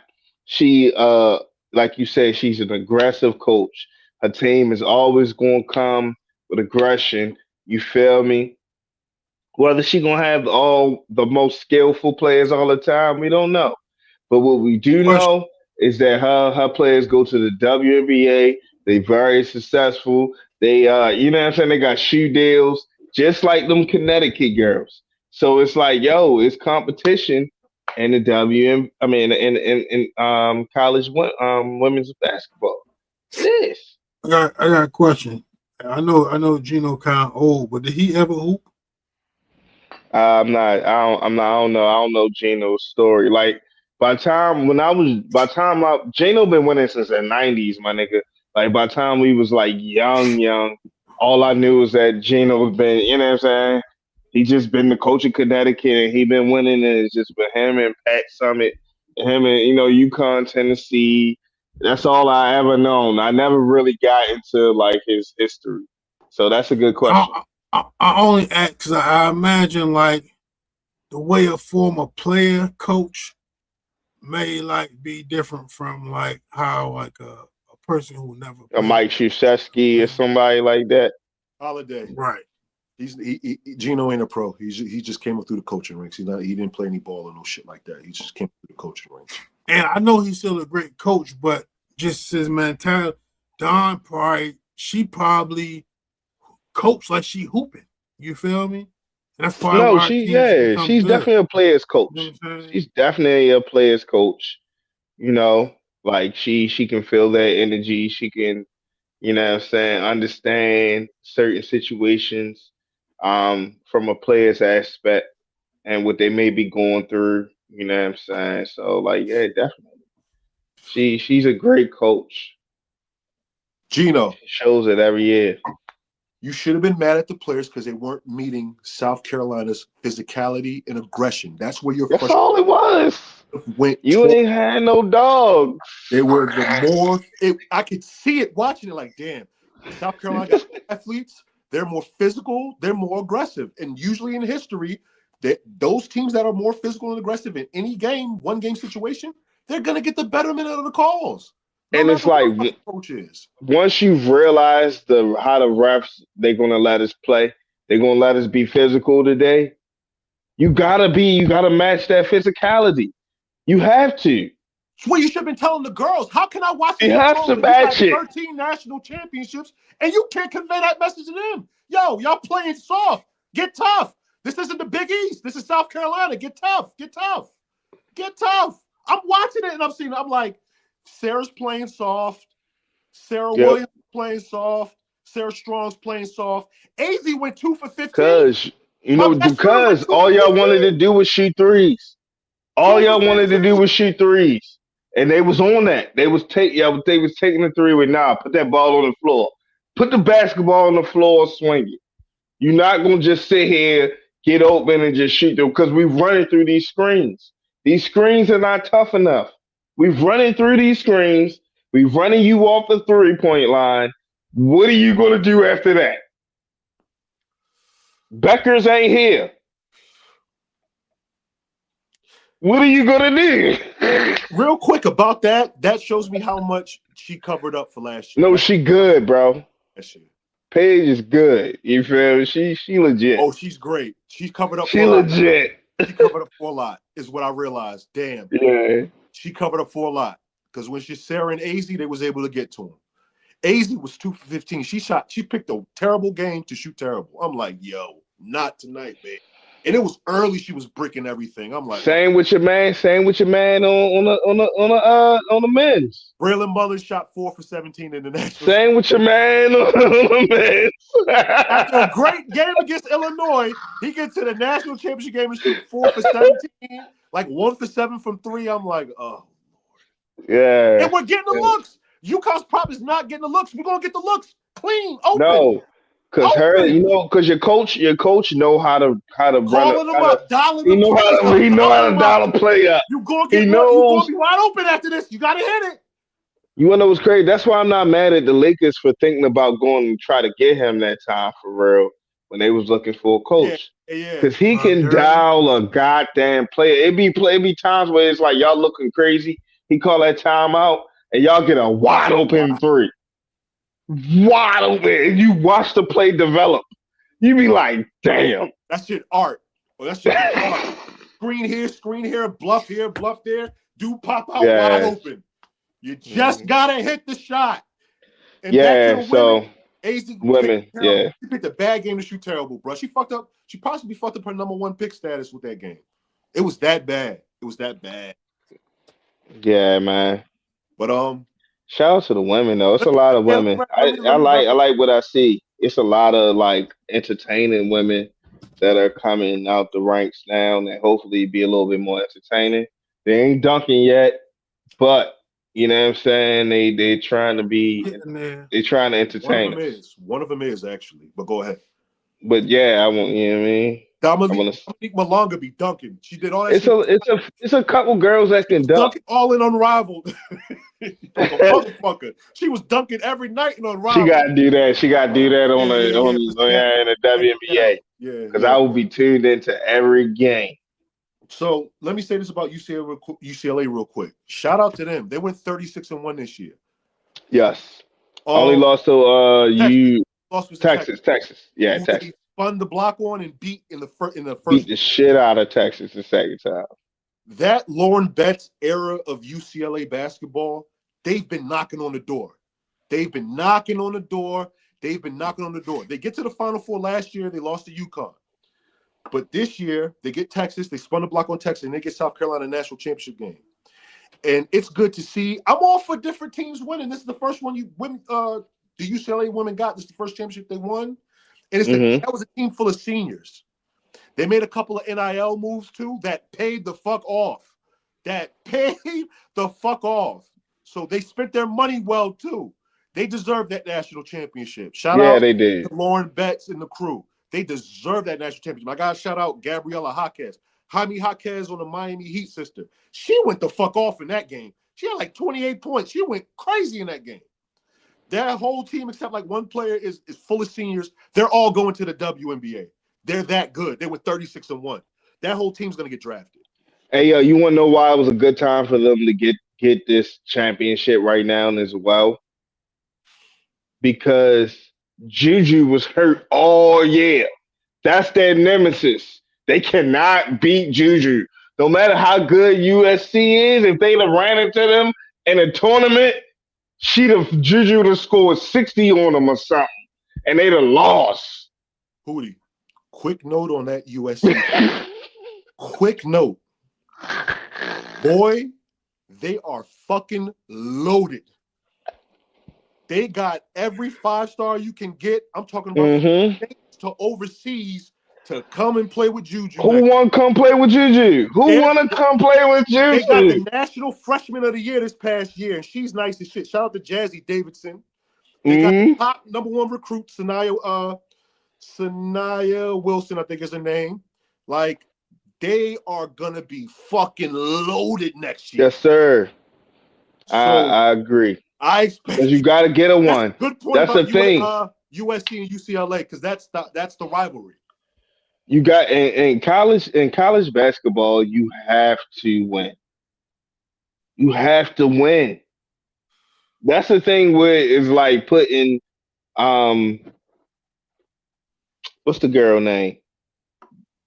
She like you said, she's an aggressive coach. Her team is always gonna come with aggression. You feel me? Whether she gonna have all the most skillful players all the time, we don't know. But what we do know is that her players go to the WNBA. They very successful. They you know what I'm saying? They got shoe deals just like them Connecticut girls. So it's like, yo, it's competition in the college women's basketball. It is. I got a question. I know Gino kind of old, but did he ever hoop? I don't know. I don't know Gino's story. Like Gino been winning since the 90s, my nigga. Like by the time we was like young, all I knew was that Gino's been, you know what I'm saying? He just been the coach of Connecticut and he been winning, and it's just been him and Pat Summitt, him and UConn, Tennessee. That's all I ever known. I never really got into like his history. So that's a good question. I only ask because I imagine like the way a former player coach may like be different from like how like a person who never played. A Mike Krzyzewski or somebody like that. Holiday. Right. Gino ain't a pro. He just came up through the coaching ranks. He didn't play any ball or no shit like that. He just came through the coaching ranks. And I know he's still a great coach, but just his mentality, Dawn she probably coached like she hooping. You feel me? And that's probably she's definitely a player's coach. You know she's definitely a player's coach. You know, like she can feel that energy. She can, you know what I'm saying, understand certain situations from a player's aspect and what they may be going through, you know what I'm saying? So like, yeah, definitely. She's a great coach. Gino. She shows it every year. You should have been mad at the players because they weren't meeting South Carolina's physicality and aggression. That's where your That's frustration all it was. went. You ain't had no dogs. They were the more. I could see it watching it. Like, damn, South Carolina got athletes. They're more physical. They're more aggressive. And usually in history, those teams that are more physical and aggressive in any game, one game situation, they're gonna get the betterment of the calls. No And matter it's like what the coach is. once you've realized how the refs they're gonna let us play, they're gonna let us be physical today. You gotta match that physicality. You have to. It's what you should have been telling the girls. How can I watch this You at have home to when you got match it. 13 national championships and you can't convey that message to them? Yo, y'all playing soft. Get tough. This isn't the Big East. This is South Carolina. Get tough. Get tough. Get tough. I'm watching it and I'm like, Sarah's playing soft. Sarah Williams playing soft. Sarah Strong's playing soft. AZ went 2 for 15. Because all y'all wanted to do was shoot threes. All y'all wanted to do was shoot threes. And they was on that. They was taking the three with put that ball on the floor. Put the basketball on the floor and swing it. You're not gonna just sit here, get open and just shoot them because we're running through these screens. These screens are not tough enough. We're running through these screens. We're running you off the 3-point line. What are you gonna do after that? Beckers ain't here. What are you gonna do? Real quick about that shows me how much she covered up for last year. No, she good, bro. Last year. Paige is good. You feel me? She legit. Oh, she's great. She's covered up She for a lot. legit. She covered up for a lot, is what I realized. Damn. Yeah. She covered up for a lot. Because when she's Sarah and AZ, they was able to get to him. AZ was 2 for 15. She picked a terrible game to shoot terrible. I'm like, yo, not tonight, man. And it was early. She was bricking everything. I'm like, Same with your man. Same with your man on the men's. Braylon Mullins shot 4 for 17 in the national. Same with your man on the men's. After a great game against Illinois, he gets to the national championship game and shoot 4 for 17, like 1 for 7 from 3. I'm like, oh. Yeah. And we're getting the looks. UConn's prop is not getting the looks. We're gonna get the looks clean, open. No, because your coach know how to calling run them up, dialing he them. know how to dial a play up. You gonna get you gonna be wide open after this. You gotta hit it. You wanna know what's crazy? That's why I'm not mad at the Lakers for thinking about going and try to get him that time for real when they was looking for a coach. Because he can dial a goddamn player. It be times where it's like y'all looking crazy. He call that timeout and y'all get a wide open 3. Wide open. And you watch the play develop. You be like, damn. That shit art. Well, that shit art. Screen here, bluff there. Dude pop out wide open. You just gotta hit the shot. And women, she picked a bad game to shoot terrible, bro. She fucked up. She possibly fucked up her number 1 pick status with that game. It was that bad. Yeah, man. But shout out to the women though. It's a lot of women. I like what I see. It's a lot of like entertaining women that are coming out the ranks now and hopefully be a little bit more entertaining. They ain't dunking yet, but you know what I'm saying? They trying to be they trying to entertain. One of them is actually, but go ahead. But yeah, I want you know what I mean. Dominique Malonga be dunking. She did all that. It's a couple girls that can dunk. All in Unrivaled. Motherfucker. She was dunking every night in Unrivaled. She gotta do that. She gotta do that in the WNBA. Yeah. Because I will be tuned into every game. So let me say this about UCLA real quick. Shout out to them. They went 36-1 this year. Yes. Only lost to Texas. Yeah, Texas. They spun the block on and beat in the first. Beat the shit out of Texas the second time. That Lauren Betts era of UCLA basketball, they've been knocking on the door. They get to the Final Four last year. They lost to UConn. But this year, they get Texas. They spun the block on Texas, and they get South Carolina national championship game. And it's good to see. I'm all for different teams winning. This is the first one the UCLA women got. This is the first championship they won. And that was a team full of seniors. They made a couple of NIL moves, too, that paid the fuck off. So they spent their money well, too. They deserve that national championship. Shout Yeah, out they did. to Lauren Betts and the crew. They deserve that national championship. I got to shout out Gabriela Jaquez. Jaime Jaquez on the Miami Heat sister. She went the fuck off in that game. She had like 28 points. She went crazy in that game. That whole team, except like one player, is full of seniors. They're all going to the WNBA. They're that good. They were 36-1. That whole team's going to get drafted. Hey, you want to know why it was a good time for them to get this championship right now as well? Because Juju was hurt all year. That's their nemesis. They cannot beat Juju. No matter how good USC is, if they'd have ran into them in a tournament, Juju would have scored 60 on them or something, and they'd have lost. Hootie, quick note on that USC. Quick note. Boy, they are fucking loaded. They got every 5-star you can get. I'm talking about to overseas to come and play with Juju. Who want to come play with Juju? Who want to come play with Juju? They got the National Freshman of the Year this past year, and she's nice as shit. Shout out to Jazzy Davidson. They got the top #1 recruit, Sanaya Wilson, I think is her name. Like, they are gonna be fucking loaded next year. Yes, sir. So, I agree. I expect Because you got to get a one. Good point. That's about the thing. USC and UCLA, because that's the rivalry. You got in college basketball, you have to win. You have to win. That's the thing where it's like putting what's the girl name?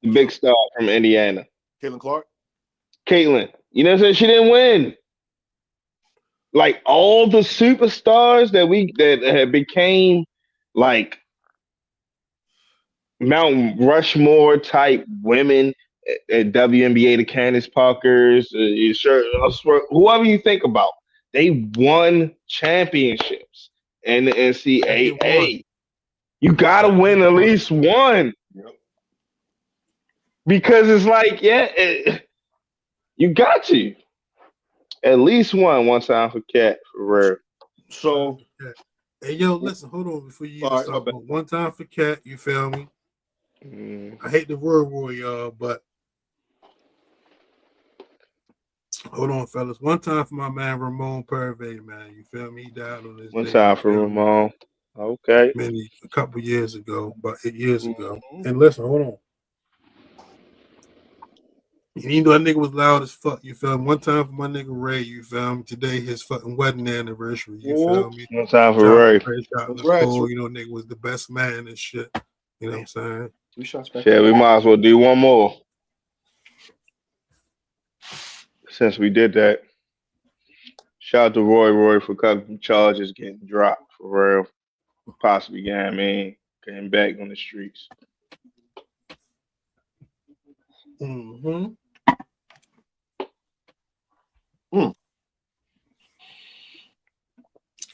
The big star from Indiana. Caitlin Clark. Caitlin. You know what I'm saying? She didn't win. Like all the superstars that had became like Mount Rushmore type women at WNBA, the Candace Parkers, whoever you think about, they won championships in the NCAA. You gotta win at least one. Yep. Because it's like, you got to. At least one time for Cat, for real. So, hey, yo, listen, hold on before you All right, start. One time for Cat, you feel me? I hate the word war, y'all, but hold on, fellas. One time for my man Ramon Purvey, man. You feel me? He died on this One day, time for Ramon. Okay. a couple years ago, about 8 years ago. And listen, hold on. You know that nigga was loud as fuck, you feel me? One time for my nigga Ray, you feel me? Today his fucking wedding anniversary, you feel me? One time for Ray. Cool, you know, nigga was the best man and shit. You know what I'm saying? 3 shots back. Yeah, we might as well do one more. Since we did that. Shout out to Roy for cutting charges getting dropped, for real. Possibly getting back on the streets.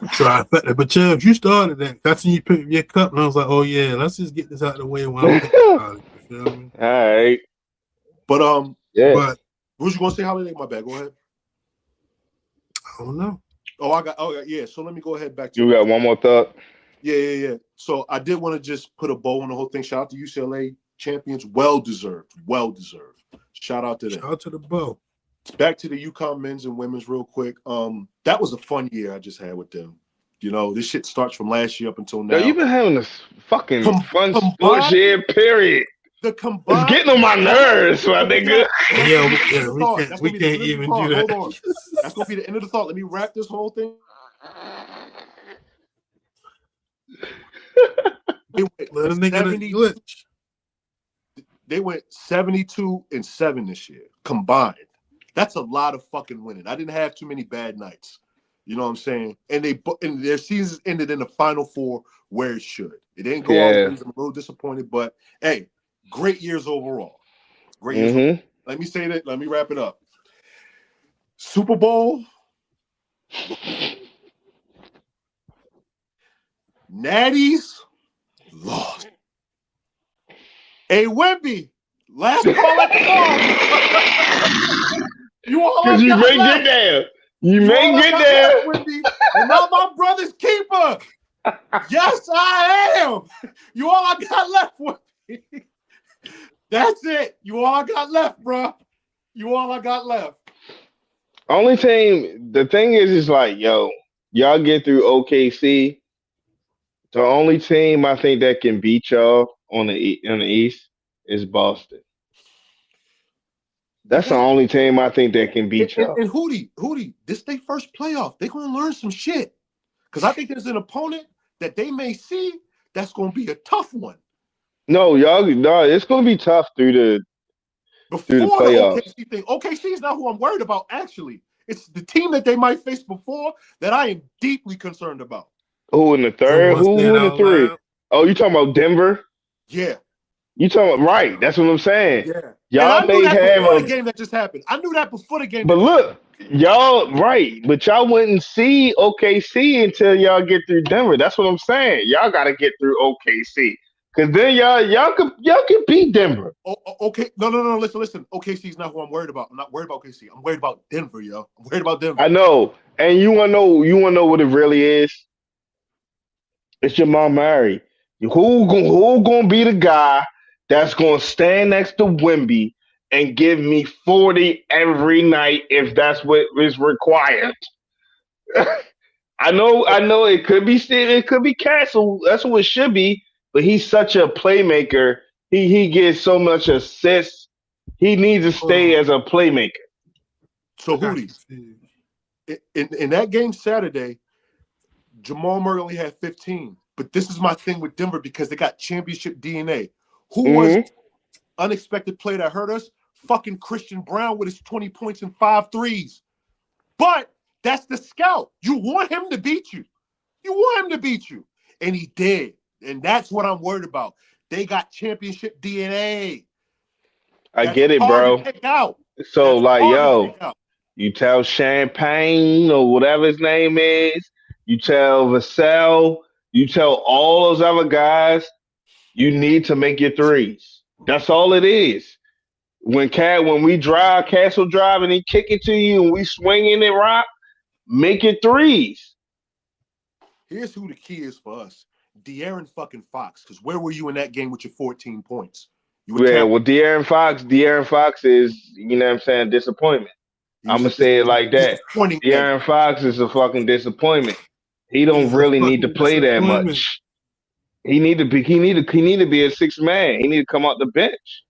Trifecta. But Chubbs, you started that. That's when you picked up your cup, and I was like, oh yeah, let's just get this out of the way while I'm thinking about it. You feel me? All right. But yeah. But what was you gonna say, Holiday? My bad. Go ahead. I don't know. Yeah. So let me go ahead back to You got one more thought? Yeah. So I did want to just put a bow on the whole thing. Shout out to UCLA champions. Well deserved. Shout out to them. Shout out to the bow. Back to the UConn men's and women's real quick. That was a fun year I just had with them. You know, this shit starts from last year up until now. Yo, you've been having this fucking fun sports year, period. It's getting on my nerves, my nigga. We can't even do that. Hold on. That's gonna be the end of the thought. Let me wrap this whole thing. They went 72-7 this year combined. That's a lot of fucking winning. I didn't have too many bad nights. You know what I'm saying? And their seasons ended in the Final Four where it should. It didn't go all the way. I'm a little disappointed, but hey, great years overall. Great years. Overall. Let me say that. Let me wrap it up. Super Bowl. Natties lost. Hey, Wemby, last call at the ball. Because you may get there. You You may all I get got there. left, Wendy, and I'm my brother's keeper. Yes, I am. You all I got left, Wendy. That's it. You all I got left, bro. You all I got left. Only team. The thing is like, yo, y'all get through OKC. The only team I think that can beat y'all on the East is Boston. That's the Because only team I think that can beat y'all. and Hootie, this they first playoff. They're gonna learn some shit. Because I think there's an opponent that they may see that's gonna be a tough one. No, it's gonna be tough through the Before the playoffs. OKC thing, OKC is not who I'm worried about, actually. It's the team that they might face before that I am deeply concerned about. Who in the No third? more Who saying in the out three? loud. Oh, you talking about Denver? Yeah. You talking about right? That's what I'm saying. Yeah. And I Y'all knew may that have before the a, game that just happened. I knew that before the game but that just happened. look, y'all right, but y'all wouldn't see OKC until y'all get through Denver. That's what I'm saying. Y'all got to get through OKC because then y'all could beat Denver. Okay. No. Listen. OKC is not who I'm worried about. I'm not worried about OKC. I'm worried about Denver, yo. I'm worried about Denver. I know, and you wanna know what it really is. It's Jamal Murray. Who gonna be the guy that's gonna stand next to Wemby and give me 40 every night if that's what is required? I know it could be Castle. That's what it should be, but he's such a playmaker. He gets so much assists. He needs to stay as a playmaker. So, I got Hootie, confused. in that game Saturday, Jamal Murray only had 15. But this is my thing with Denver because they got championship DNA. Who was Mm-hmm. unexpected play that hurt us? Fucking Christian Brown with his 20 points and 5 threes. But that's the scout. You want him to beat you. You want him to beat you. And he did. And that's what I'm worried about. They got championship DNA. I That's get it, hard to bro. take out. So That's like, hard to yo, take out. you tell Champagne or whatever his name is, you tell Vassell, you tell all those other guys, you need to make your threes. That's all it is. When we drive Castle Drive and he kick it to you and we swinging it rock, make your threes. Here's who the key is for us. De'Aaron fucking Fox. Because where were you in that game with your 14 points? You were Yeah, terrible. well, De'Aaron Fox is, you know what I'm saying, disappointment. I'm gonna say it like that. disappointing man. De'Aaron Fox is a fucking disappointment. He don't He's a really need to fucking play that disappointment. much. He need to be a sixth man. He need to come off the bench.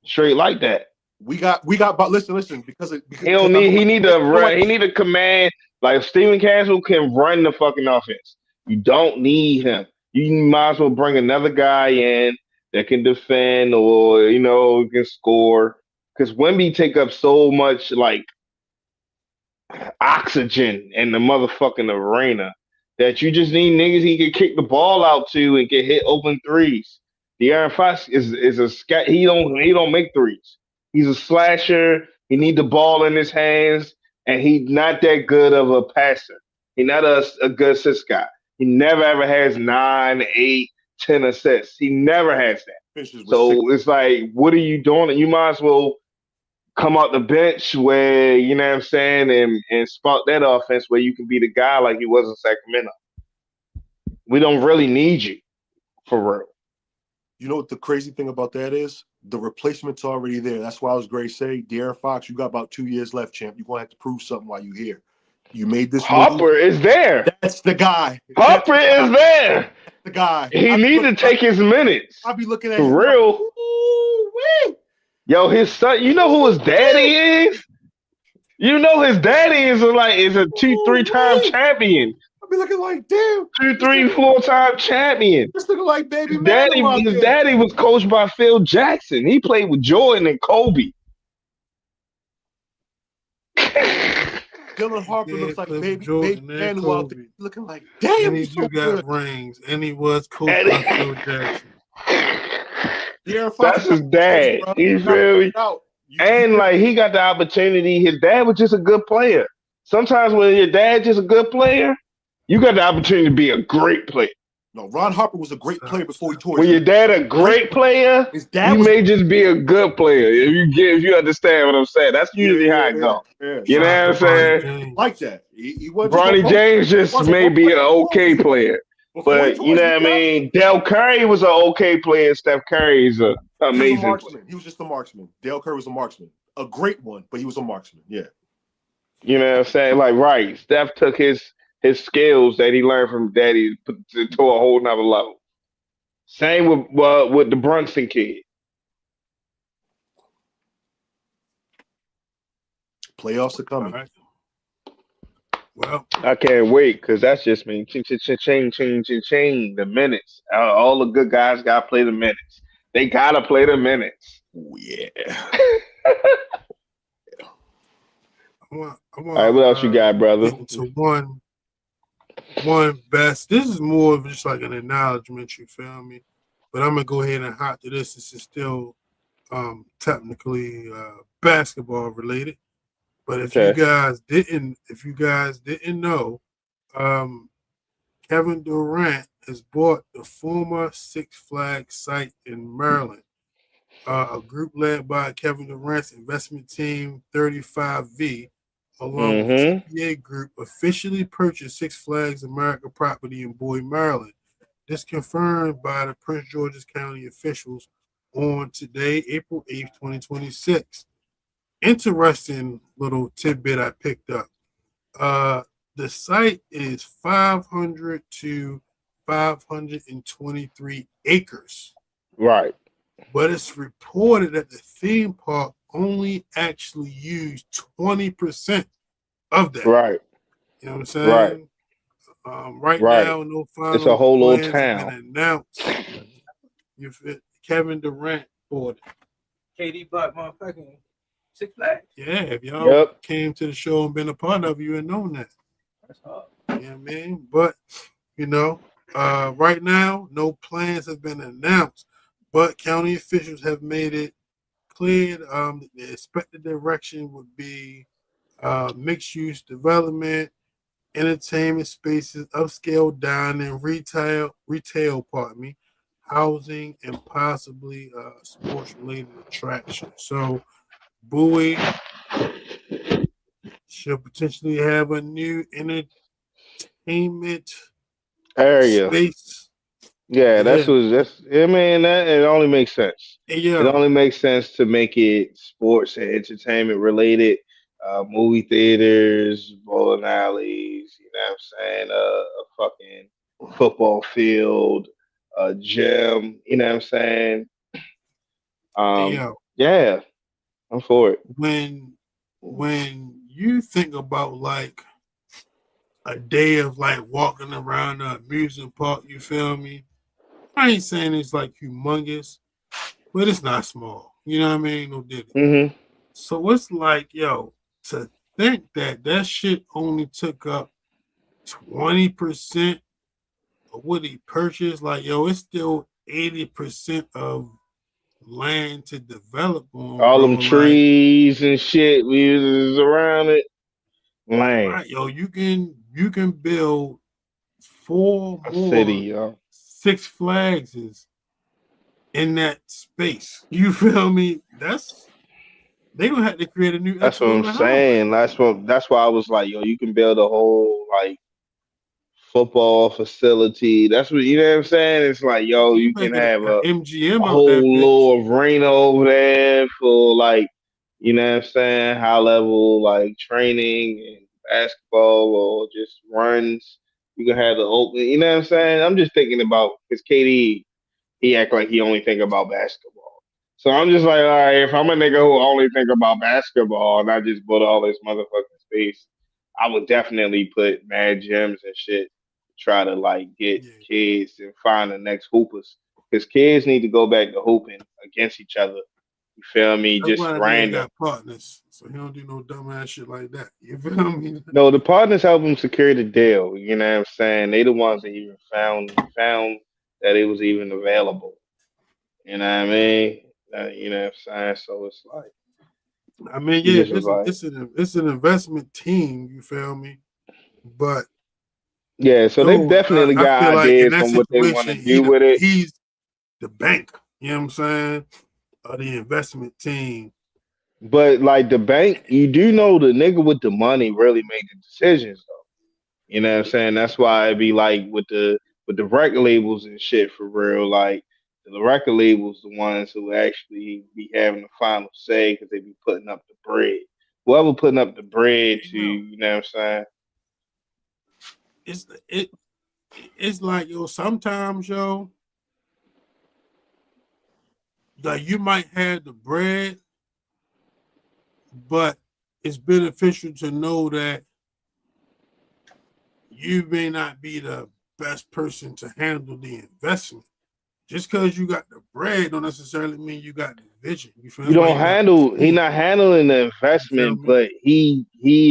Straight like that. We got but listen, because He don't need he need to run, he need to command like Stephen Castle can run the fucking offense. You don't need him. You might as well bring another guy in that can defend or can score. Because Wemby take up so much like oxygen in the motherfucking arena that you just need niggas he can kick the ball out to and get hit open threes. De'Aaron Fox is a scat. He don't make threes. He's a slasher. He need the ball in his hands, and he's not that good of a passer. He's not a good assist guy. He never ever has 9, 8, 10 assists. He never has that. So it's like, what are you doing? And you might as well come out the bench where, you know what I'm saying, and spark that offense where you can be the guy like he was in Sacramento. We don't really need you, for real. You know what the crazy thing about that is? The replacement's already there. That's why I was great say, De'Aaron Fox, you got about 2 years left, champ. You're going to have to prove something while you're here. You made this Harper is there. That's the guy. Harper is there. That's the guy. He need to take his minutes. I'll be looking at for him real. Like, ooh-wee. Yo, his son, you know who his daddy is? You know his daddy is a 2-3-time champion. I'll be looking like, damn. 2, 3, 4-time champion. This looking like baby His daddy was coached by Phil Jackson. He played with Jordan and Kobe. Dylan Harper looks like baby Manu out there. Looking like, And damn, he he's so got good. rings, and he was coached by Phil Jackson. That's his dad. You feel me? And like he got the opportunity. His dad was just a good player. Sometimes when your dad's just a good player, you got the opportunity to be a great player. No, Ron Harper was a great player before he tore When his your dad a great player, His dad you was may just be a good player. If you understand what I'm saying, that's usually how it go. yeah. You know Shout out what I'm to Bronny saying? James. Like that. He wasn't just Bronny James he just wasn't may gonna be play an okay before player, he but tore you his know what I knee. mean. Del Curry was an okay player. Steph Curry is an He was a amazing player. marksman. He was just a marksman. Dale Curry was a marksman. A great one, but he was a marksman. Yeah. You know what I'm saying? Like, right. Steph took his skills that he learned from daddy to a whole nother level. Same with the Brunson kid. Playoffs are All coming. right. Well, I can't wait because that's just mean ching, ching, ching, ching, ching, ching, ching, the minutes. All the good guys got to play the minutes. They got to play the minutes. Oh, yeah. I want All right, what else you got, brother? get into one best. This is more of just like an acknowledgement, you feel me? But I'm gonna go ahead and hop to this. This is still technically basketball related. But if you Okay. guys didn't know, um, Kevin Durant has bought the former Six Flags site in Maryland. A group led by Kevin Durant's investment team, 35V, along with Mm-hmm. TPA Group, officially purchased Six Flags America property in Bowie, Maryland. This confirmed by the Prince George's County officials on today, April 8th, 2026. Interesting little tidbit I picked up. The site is 500 to 523 acres, Right. but it's reported that the theme park only actually used 20% of that. Right. You know what I'm Right. saying? Right Right. now, no It's a final whole little plans have been town. announced. Kevin Durant bought it. KD bought motherfucking Six Flags. Yeah, if y'all Yep. came to the show and been a part of it, you would known that. That's hard. You know what I mean? But, right now, no plans have been announced, but county officials have made it clear the expected direction would be mixed-use development, entertainment spaces, upscale dining, retail, housing, and possibly sports-related attractions. So, Bowie should potentially have a new entertainment Area. space. Yeah, Yeah. that's I mean that it only makes sense. Hey, It yo. only makes sense to make it sports and entertainment related. Movie theaters, bowling alleys, you know what I'm saying? A fucking football field, a gym, you know what I'm saying? Hey, yo. Yeah, I'm for it. When you think about like a day of like walking around an amusement park, you feel me? I ain't saying it's like humongous, but it's not small. You know what I mean? No did it. Hmm. So it's like, yo, to think that shit only took up 20% of what he purchased, like, yo, it's still 80% of land to develop on, All bro. them Like, trees and shit we was around it. Lame. right, yo, you can build four A city, more yo. Six Flags is in that space. You feel me? They gonna have to create a new That's what I'm Expo highway. saying. That's why I was like, yo, you can build a whole like football facility. That's what you know what I'm saying? It's like, yo, You you better can get have a a MGM out that whole bitch. little arena over there for like, you know what I'm saying, high level like training and basketball or just runs. You can have the open, you know what I'm saying? I'm just thinking about because KD, he act like he only think about basketball. So I'm just like, all right, if I'm a nigga who only think about basketball and I just bought all this motherfucking space, I would definitely put mad gyms and shit to try to like get Yeah. kids and find the next hoopers. Because kids need to go back to hooping against each other. You feel me? That's Just why that nigga random. got partners. So he don't do no dumbass shit like that. You feel me? No, the partners help them secure the deal. You know what I'm saying? They the ones that even found that it was even available. You know what I mean? You know what I'm saying? So it's like I mean, he yeah, just was like, it's an investment team, you feel me? But Yeah, so they've So definitely I got feel like in ideas that on what they want to situation, do with it. he's the bank. You know what I'm saying? Of the investment team. But like the bank, you do know the nigga with the money really made the decisions though. You know what I'm saying? That's why it'd be like with the record labels and shit for real. Like the record labels, the ones who actually be having the final say because they be putting up the bread. Whoever putting up the bread to, No, you know what I'm saying? it's it. It's like yo. Sometimes yo, like you might have the bread, but it's beneficial to know that you may not be the best person to handle the investment. Just because you got the bread don't necessarily mean you got the vision. You feel You that's why don't you got the handle he team. not handling the You feel investment, me? but he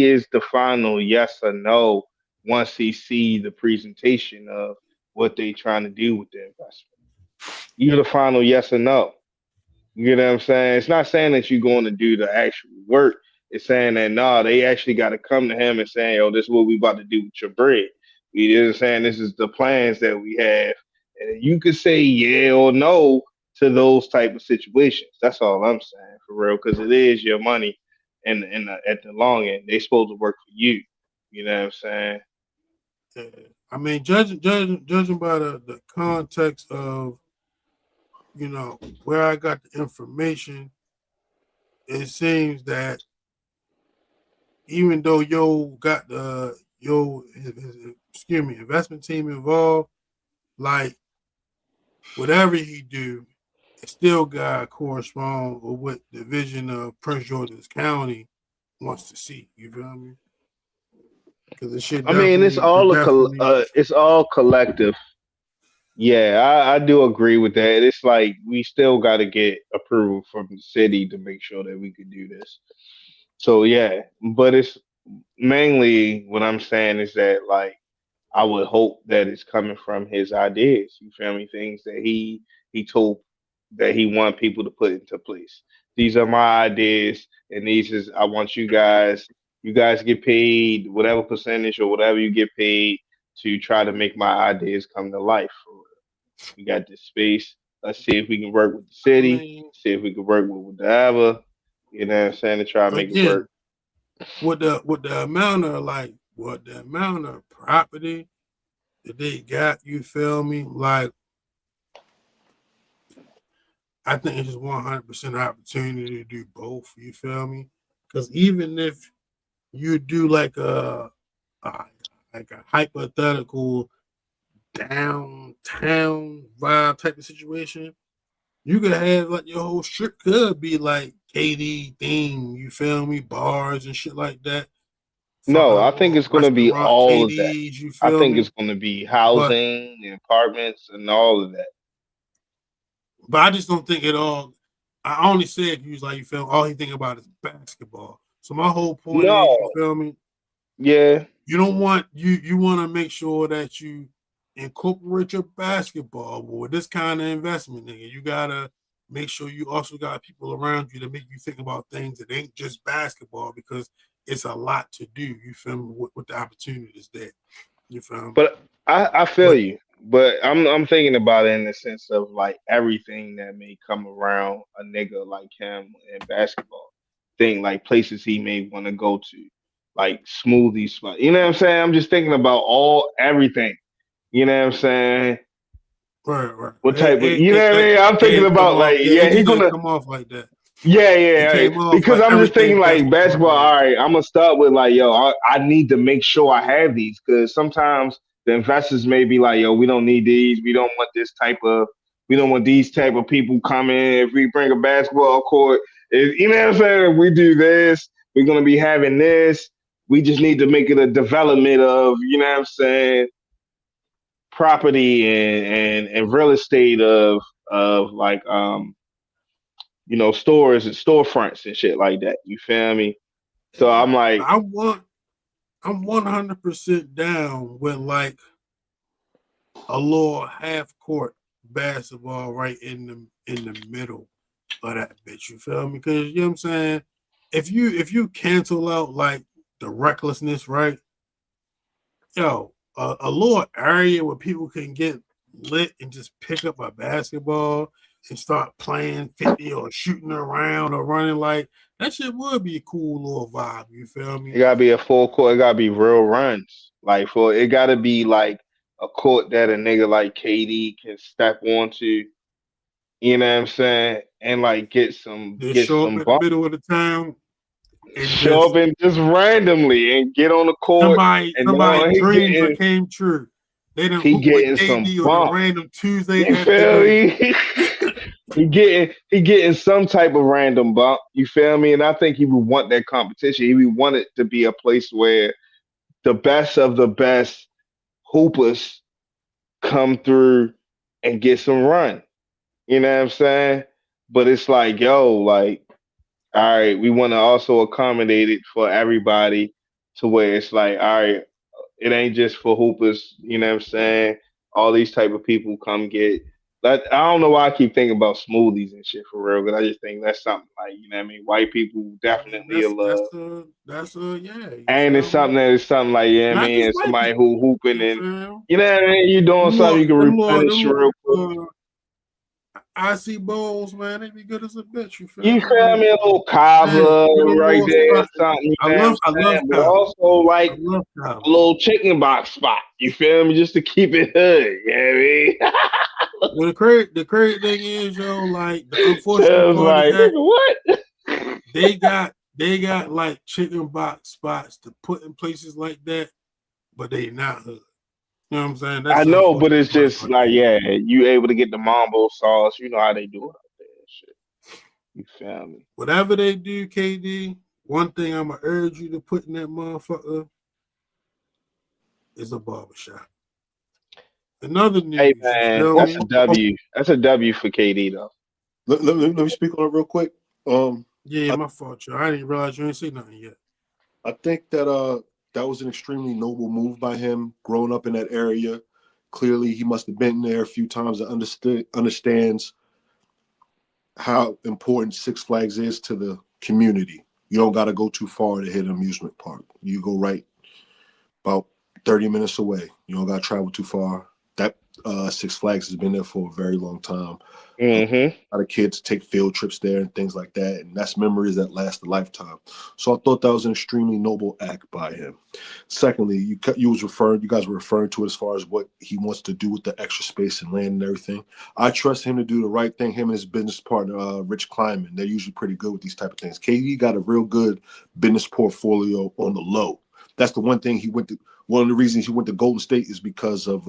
is the final yes or no once he see the presentation of what they trying to do with the investment. You're the final yes or no. You know what I'm saying? It's not saying that you're going to do the actual work. It's saying that no, they actually got to come to him and saying, "Yo, this is what we about to do with your bread." You know what I'm saying? This is the plans that we have, and you could say yeah or no to those type of situations. That's all I'm saying for real, because it is your money, and at the long end, they supposed to work for you. You know what I'm saying? I mean, judging by the context of where I got the information, it seems that even though yo got the excuse me investment team involved, like whatever he do, it still got to correspond with what the vision of Prince George's County wants to see. You feel me? Because I mean, it definitely. it's all collective. Yeah, I do agree with that. It's like we still got to get approval from the city to make sure that we can do this. So yeah, but it's mainly what I'm saying is that like I would hope that it's coming from his ideas. You feel me? Things that he told that he want people to put into place. These are my ideas, and these is I want you guys. You guys get paid whatever percentage or whatever you get paid to try to make my ideas come to life. We got this space. Let's see if we can work with the I city. mean, See if we can work with whatever. You know what I'm saying? To try to make it again, work. with the amount of what the amount of property that they got, you feel me? Like I think it's just 100% opportunity to do both. You feel me? Because even if you do a like a hypothetical downtown vibe type of situation, you could have like your whole strip could be like KD theme. You feel me? Bars and shit like that. No, Fucking I think little it's gonna be restaurant all of that. KDs. You I feel think me? it's gonna be But housing, apartments, and all of that. But I just don't think it all. I only say if you was like you feel all he think about is basketball. So my whole point is, you No, feel me? yeah, You don't want you want to make sure that you incorporate your basketball with this kind of investment, nigga. You gotta make sure you also got people around you to make you think about things that ain't just basketball because it's a lot to do. You feel me? With the opportunities there. You feel me? but I feel But you. But I'm thinking about it in the sense of like everything that may come around a nigga like him in basketball. Thing like places he may want to go to, like smoothie spot. You know what I'm saying? I'm just thinking about all everything. You know what I'm saying? right. What type of you know what I It mean? I'm thinking didn't come about off. like Yeah, yeah, it he just didn't gonna come off like that. yeah, It yeah, came off because like I'm just thinking everything like basketball basketball. All related. right, I'm gonna start with like, yo, I need to make sure I have these because sometimes the investors may be like, yo, we don't need these. We don't want these type of people coming. If we bring a basketball court, you know what I'm saying? If we do this, we're gonna be having this. We just need to make it a development of, you know what I'm saying, property and real estate of like stores and storefronts and shit like that. You feel me? So I'm Yeah, like, I'm 100% down with like a little half court basketball right in the middle of that bitch. You feel me? Because you know what I'm saying. If you cancel out like the recklessness, right? Yo, a little area where people can get lit and just pick up a basketball and start playing 50 or shooting around or running like that shit would be a cool little vibe. You feel It me? gotta be a full court. It gotta be real runs. Like for it gotta be like a court that a nigga like KD can step onto. You know what I'm saying? And like Just get show up some in the bump, middle of the town and show just up and just randomly and get on the court and somebody know dreams that came true. They done he hoop with getting some KD on a bump. random Tuesday You feel afternoon. me? he getting some type of random bump. You feel me? And I think he would want that competition. He would want it to be a place where the best of the best hoopers come through and get some run. You know what I'm saying? But it's like, yo, like, all right, we want to also accommodate it for everybody to where it's like, all right, it ain't just for hoopers, you know what I'm saying? All these type of people come get that. I don't know why I keep thinking about smoothies and shit for real, but I just think that's something like, you know what I mean? White people I mean, definitely love. that's a yeah, you And it's feel me? something that is something like, you know what I Not mean? just And white somebody people, who hooping you and, feel? you know what I mean? You doing something you can replenish Them real quick. icy bowls, man, they be good as a bitch. You You feel me? feel me? A little Man, kava get a right little there, spot. something, you know what I I'm love saying? But kava. also I like love kava. a little chicken box spot. You feel me? Just to keep it hood. You know what I mean? Well, the crazy thing is, yo, like the So unfortunate it's part is like, that nigga, what? they got like chicken box spots to put in places like that, but they not hood. You know what I'm saying? That's I the know, but unfortunate it's part just about like, that. yeah, you able to get the mambo sauce. You know how they do it out there and shit. You feel me? Whatever they do, KD, one thing I'm gonna urge you to put in that motherfucker is a barbershop. Another Hey news, you man, feel that's me? a W. That's a W for KD though. Let me speak on it real quick. Yeah, I, my fault, yo. I didn't realize you ain't say nothing yet. I think that that was an extremely noble move by him. Growing up in that area, clearly he must have been there a few times and understands how important Six Flags is to the community. You don't got to go too far to hit an amusement park. You go right about 30 minutes away. You don't got to travel too far. That Six Flags has been there for a very long time. Mm-hmm. A lot of kids take field trips there and things like that, and that's memories that last a lifetime. So I thought that was an extremely noble act by him. Secondly, you guys were referring to it as far as what he wants to do with the extra space and land and everything. I trust him to do the right thing. Him and his business partner, Rich Kleiman, they're usually pretty good with these type of things. KD got a real good business portfolio on the low. That's the one thing he went to. One of the reasons he went to Golden State is because of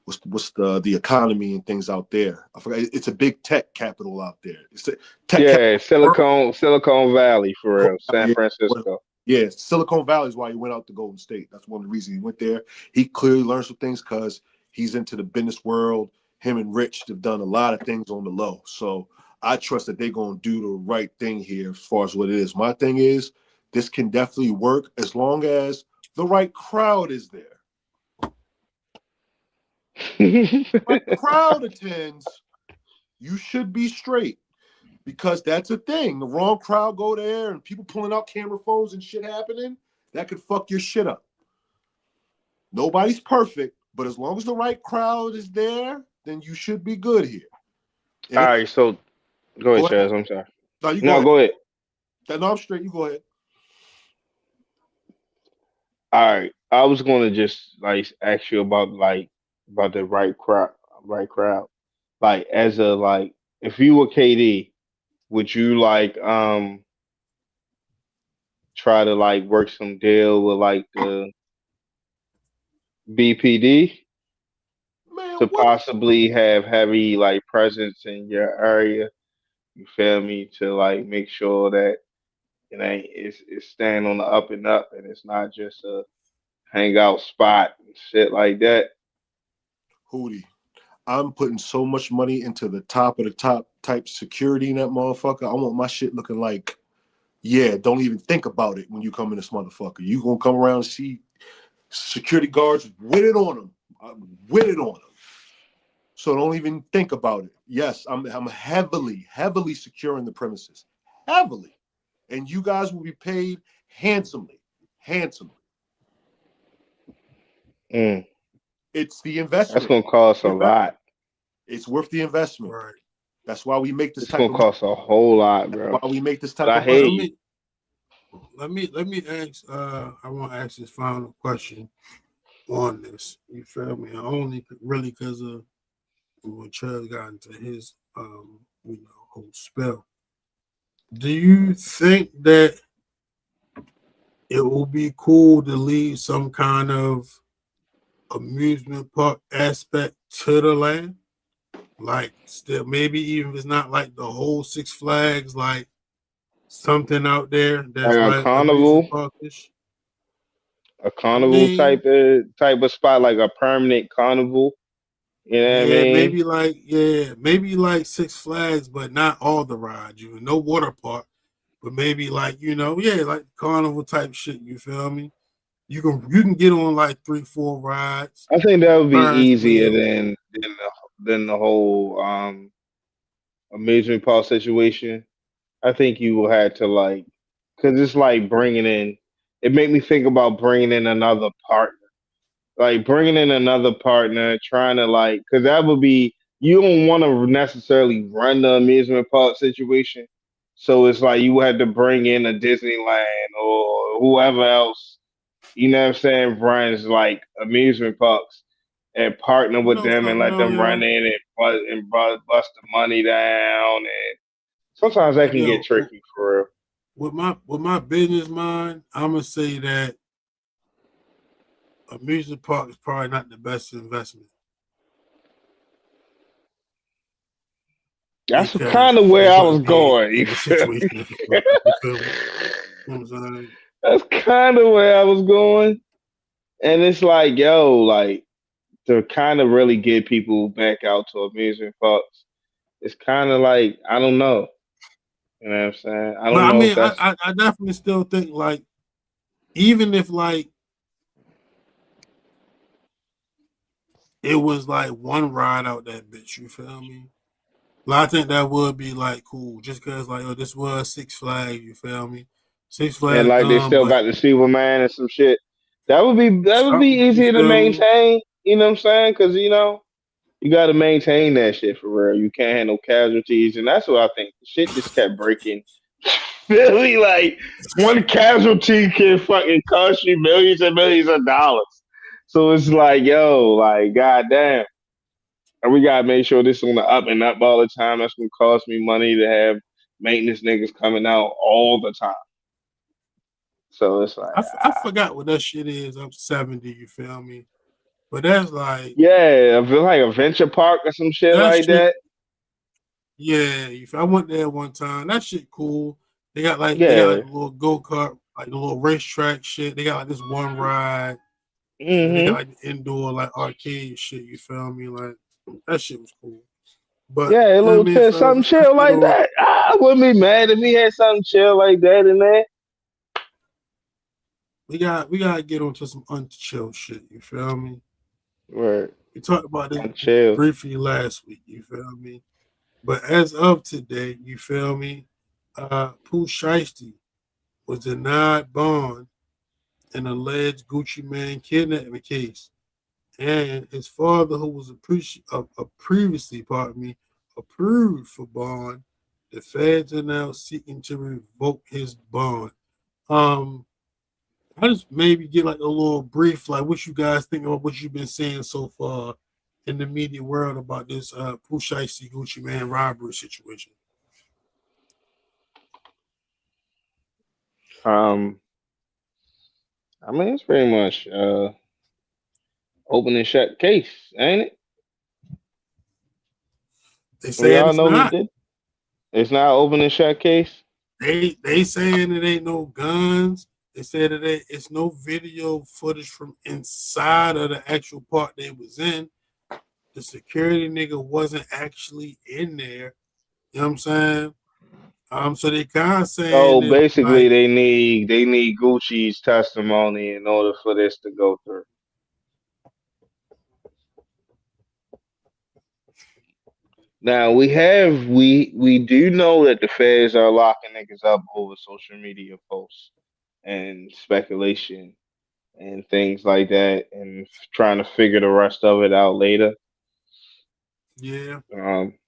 what's the economy and things out there. I forgot. It's a big tech capital out there. It's a tech Yeah, capital. Silicon Valley for real. San Yeah, Francisco. yeah, Silicon Valley is why he went out to Golden State. That's one of the reasons he went there. He clearly learned some things because he's into the business world. Him and Rich have done a lot of things on the low. So I trust that they're going to do the right thing here as far as what it is. My thing is, this can definitely work as long as the right crowd is there. Right crowd attends, you should be straight. Because that's a thing. The wrong crowd go there and people pulling out camera phones and shit happening, that could fuck your shit up. Nobody's perfect, but as long as the right crowd is there, then you should be good here. And All if right, so go ahead, go ahead. Chaz. I'm sorry. No, you go No, ahead. go ahead. No, I'm straight. You go ahead. All right. I was gonna just like ask you about the right crowd. Like as a like if you were KD, would you like try to like work some deal with like the BPD Man, to what? possibly have heavy like presence in your area? You feel me? To like make sure that it's staying on the up and up and it's not just a hangout spot and shit like that. Hootie. I'm putting so much money into the top of the top type security in that motherfucker. I want my shit looking like, yeah, don't even think about it when you come in this motherfucker. You gonna come around and see security guards with it on them. With it on them. So don't even think about it. Yes, I'm heavily securing the premises. Heavily. And you guys will be paid handsomely. Handsomely. Mm. It's the That's investment. gonna cost a lot. It's worth the investment. Right. That's why we make this It's type gonna of money. cost a whole lot, That's bro. why we make this But type I of hear money. you. Let me ask. I want to ask this final question on this. You feel me? Only really because of when Chubb got into his whole spell. Do you think that it will be cool to leave some kind of amusement park aspect to the land? Like, still, maybe even if it's not like the whole Six Flags, like something out there Like that's a like amusement carnival, parkish. a I carnival mean, type of spot, like a permanent carnival. You know what I mean? maybe like Six Flags, but not all the rides. No water park, but maybe like like carnival type shit. You feel me? You can get on like 3-4 rides, I think that would be Ferris easier wheel. than the whole amusement park situation. I think you will have to like, cause it's like bringing in. It made me think about bringing in another partner, like bringing in another partner, trying to like, cause that would be you don't want to necessarily run the amusement park situation. So it's like you had to bring in a Disneyland or whoever else, you know what I'm saying, runs like amusement parks and partner You with know them and something let though, them run yo, in and bust the money down. And sometimes that can get yo, tricky for real. with my business mind, I'm gonna say that amusement park is probably not the best investment That's because kind of where you're I going to was be going. You in a feel situation me? if you fuck up. You feel me? You know what I'm saying? That's kind of where I was going. And it's like, yo, like to kind of really get people back out to amusement parks. It's kind of like I don't know. You know what I'm saying? I But don't I know if mean, that's I definitely still think like even if like it was like one ride out that bitch, you feel me? Like, I think that would be like cool, just cause like this was Six Flags, you feel me? Six and Flags like they gone, still but got the Superman and some shit. That would be something, you easier to feel me? maintain. You know what I'm saying? Because you got to maintain that shit for real. You can't have no casualties, and that's what I think. The shit just kept breaking. Really, like one casualty can fucking cost you millions and millions of dollars. So it's like, yo, like, goddamn. And we gotta make sure this is on the up and up all the time. That's gonna cost me money to have maintenance niggas coming out all the time. So it's like, I forgot what that shit is. I'm 70, you feel me? But that's like yeah, I feel like a venture park or some shit that like shit. that. Yeah, I went there one time. That shit cool. They got like Yeah. the little go-kart, like the little racetrack shit. They got like this one ride, and then they got Hmm. like the indoor like arcade shit. You feel me? Like that shit was cool. But Yeah, a you know what I little mean, chill, fellas, something let's chill get like on. that. I wouldn't be mad if he had something chill like that in there. We gotta get onto some unchill shit. You feel me? Right. We talked about this I'm chill. briefly last week. You feel me? But as of today, you feel me? Pooh Shiesty was denied bond an alleged Gucci Man kidnapping case, and his father, who was previously, pardon me, approved for bond, the feds are now seeking to revoke his bond. Um, I just maybe get like a little brief, like what you guys think about what you've been saying so far in the media world about this Pooh Shiesty Gucci Man robbery situation. Um, I mean, it's pretty much open and shut case, ain't it? They We saying all it's know he not. did. It's not open and shut case. They saying it ain't no guns. They said it's no video footage from inside of the actual part they was in. The security nigga wasn't actually in there. You know what I'm saying? So they kind of So saying it basically, like they need Gucci's testimony in order for this to go through. Now we do know that the feds are locking niggas up over social media posts and speculation. and things like that, and trying to figure the rest of it out later. Yeah.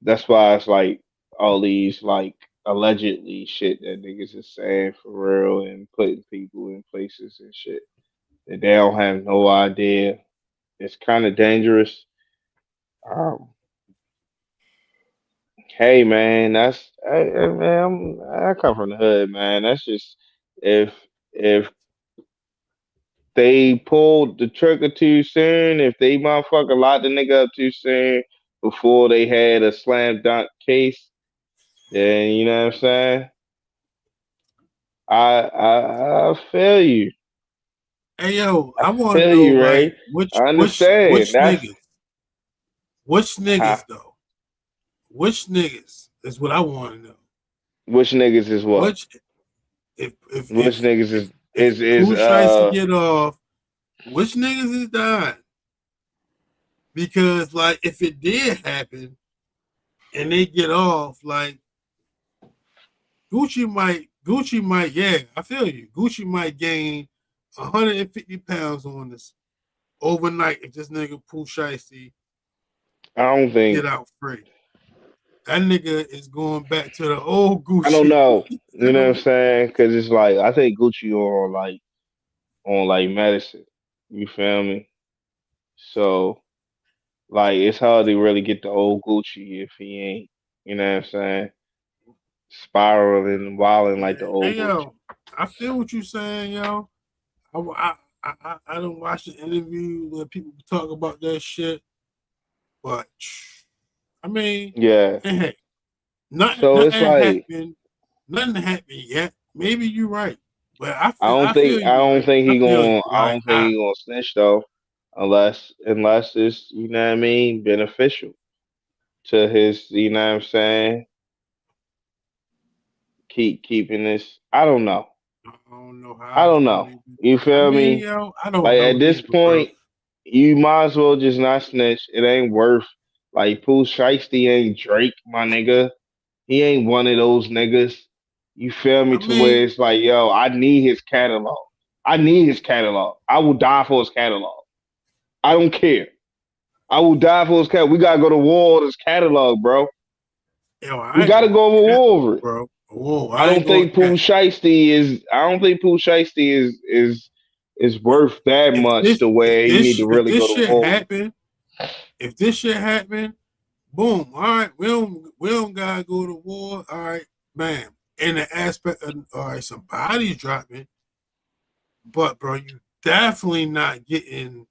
That's why it's like all these like allegedly shit that niggas is saying for real and putting people in places and shit that they don't have no idea. It's kind of dangerous. Um, hey man, man, I come from the hood, man. That's just if if they pulled the trigger too soon, if they motherfucker locked the nigga up too soon before they had a slam dunk case, then you know what I'm saying. I feel you. Hey yo, I I want to feel know you, like Ray. I understand. That's which how, niggas though, which niggas is what I want to know. which niggas is what? Which if if Which if niggas if if is Pooh Shiesty to get off, which niggas is dying? Because like if it did happen and they get off, like Gucci might, yeah, I feel you. Gucci might gain 150 pounds on this overnight if this nigga Pooh Shiesty I don't get think out free. That nigga is going back to the old I don't Gucci. know. You You feel know what me? I'm saying? Because it's like I think Gucci on like medicine. You feel me? So like it's hard to really get the old Gucci if he ain't. You know what I'm saying? Spiraling and wilding like the Yeah. old Hey Gucci. yo, I feel what you saying, yo. I don't watch the interview where people talk about that shit, but I mean, Yeah. and hey, nothing, So it's nothing like happened, nothing happened yet. Maybe you're right, but I I feel I you. don't Like think I he feel you. going I don't think he gonna snitch though, unless it's you know what I mean beneficial to his you know what I'm saying keeping this. I don't know. I don't know I how it's don't gonna know. even You play. I feel mean, me? yo, I don't Like know at this neither, bro. point, you might as well just not snitch. It ain't worth like Pooh Shiesty ain't Drake, my nigga. He ain't one of those niggas. You feel me? I To where mean, it's like, yo, I need his catalog. I need his catalog. I will die for his catalog. I don't care. I will die for his catalog. We gotta go to war with his catalog, bro. yo, We I ain't gotta going go to cap, war over it. bro. Whoa, I I ain't don't going think Pooh cap. Shiesty is. I don't think Pooh Shiesty is worth that If much this to if where he need this to if really this go to shit war. happen, if this shit happen, boom. All right, we don't gotta go to war. All right, bam. In the aspect of all right, some bodies dropping, but bro, you definitely not getting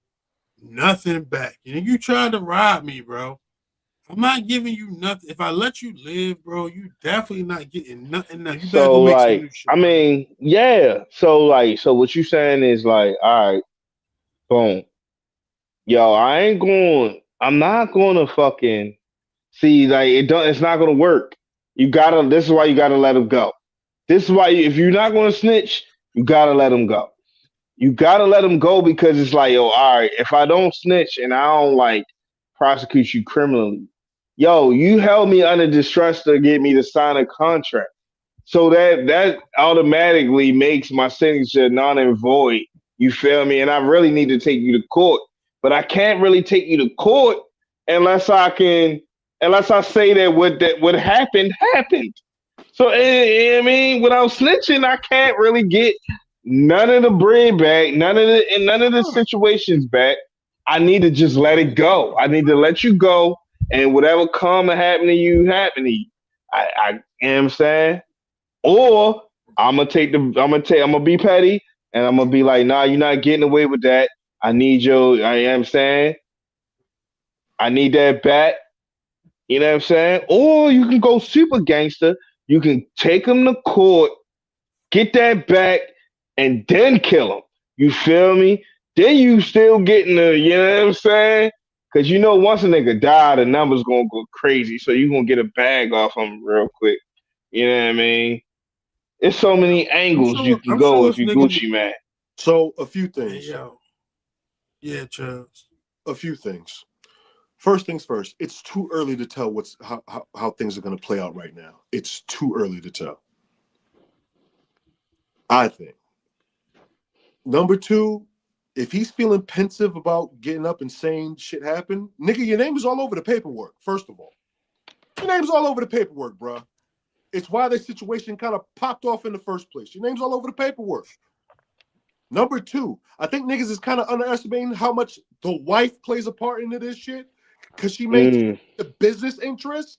nothing back. You tried to rob me, bro. I'm not giving you nothing. If I let you live, bro, you definitely not getting nothing now. You better go So make some like, new shit, I my nigga. mean, yeah. So like, so what you saying is like, all right, boom, yo, I ain't going. I'm not going to fucking see like it. Don't. It's not going to work. You gotta. This is why you gotta let him go. This is why if you're not going to snitch, you gotta let him go. You gotta let him go because it's like, yo, all right, if I don't snitch and I don't like prosecute you criminally, yo, you held me under distress to get me to sign a contract. So that automatically makes my signature non and void. You feel me? And I really need to take you to court. But I can't really take you to court unless unless I say that what happened happened. So I mean, without snitching, I can't really get none of the bread back, none of the Huh. situations back. I need to just let it go. Huh. I need to let you go, and whatever come and happen to you, happen to you. You know what I'm saying? Or I'm gonna be petty, and I'm gonna be like, nah, you're not getting away with that. I need your, I am saying, I need that back. You know what I'm saying? Or you can go super gangster. You can take him to court, get that back, and then kill him. You feel me? Then you still getting the, you know what I'm saying? Because you know once a nigga die, the numbers gonna go crazy. So you gonna get a bag off him real quick. You know what I mean? There's so Hey, many yo, I'm angles you sure. can I'm go sure if this you nigga. Gucci man. So a few Hey, things. yo, yeah, Chubbs. A few things. First things first. It's too early to tell how things are going to play out right now. It's too early to tell. I think. Number two, if he's feeling pensive about getting up and saying shit happened, nigga, your name is all over the paperwork. First of all, your name's all over the paperwork, bro. It's why this situation kind of popped off in the first place. Your name's all over the paperwork. Number two, I think niggas is kind of underestimating how much the wife plays a part into this shit because she maintains the business interest.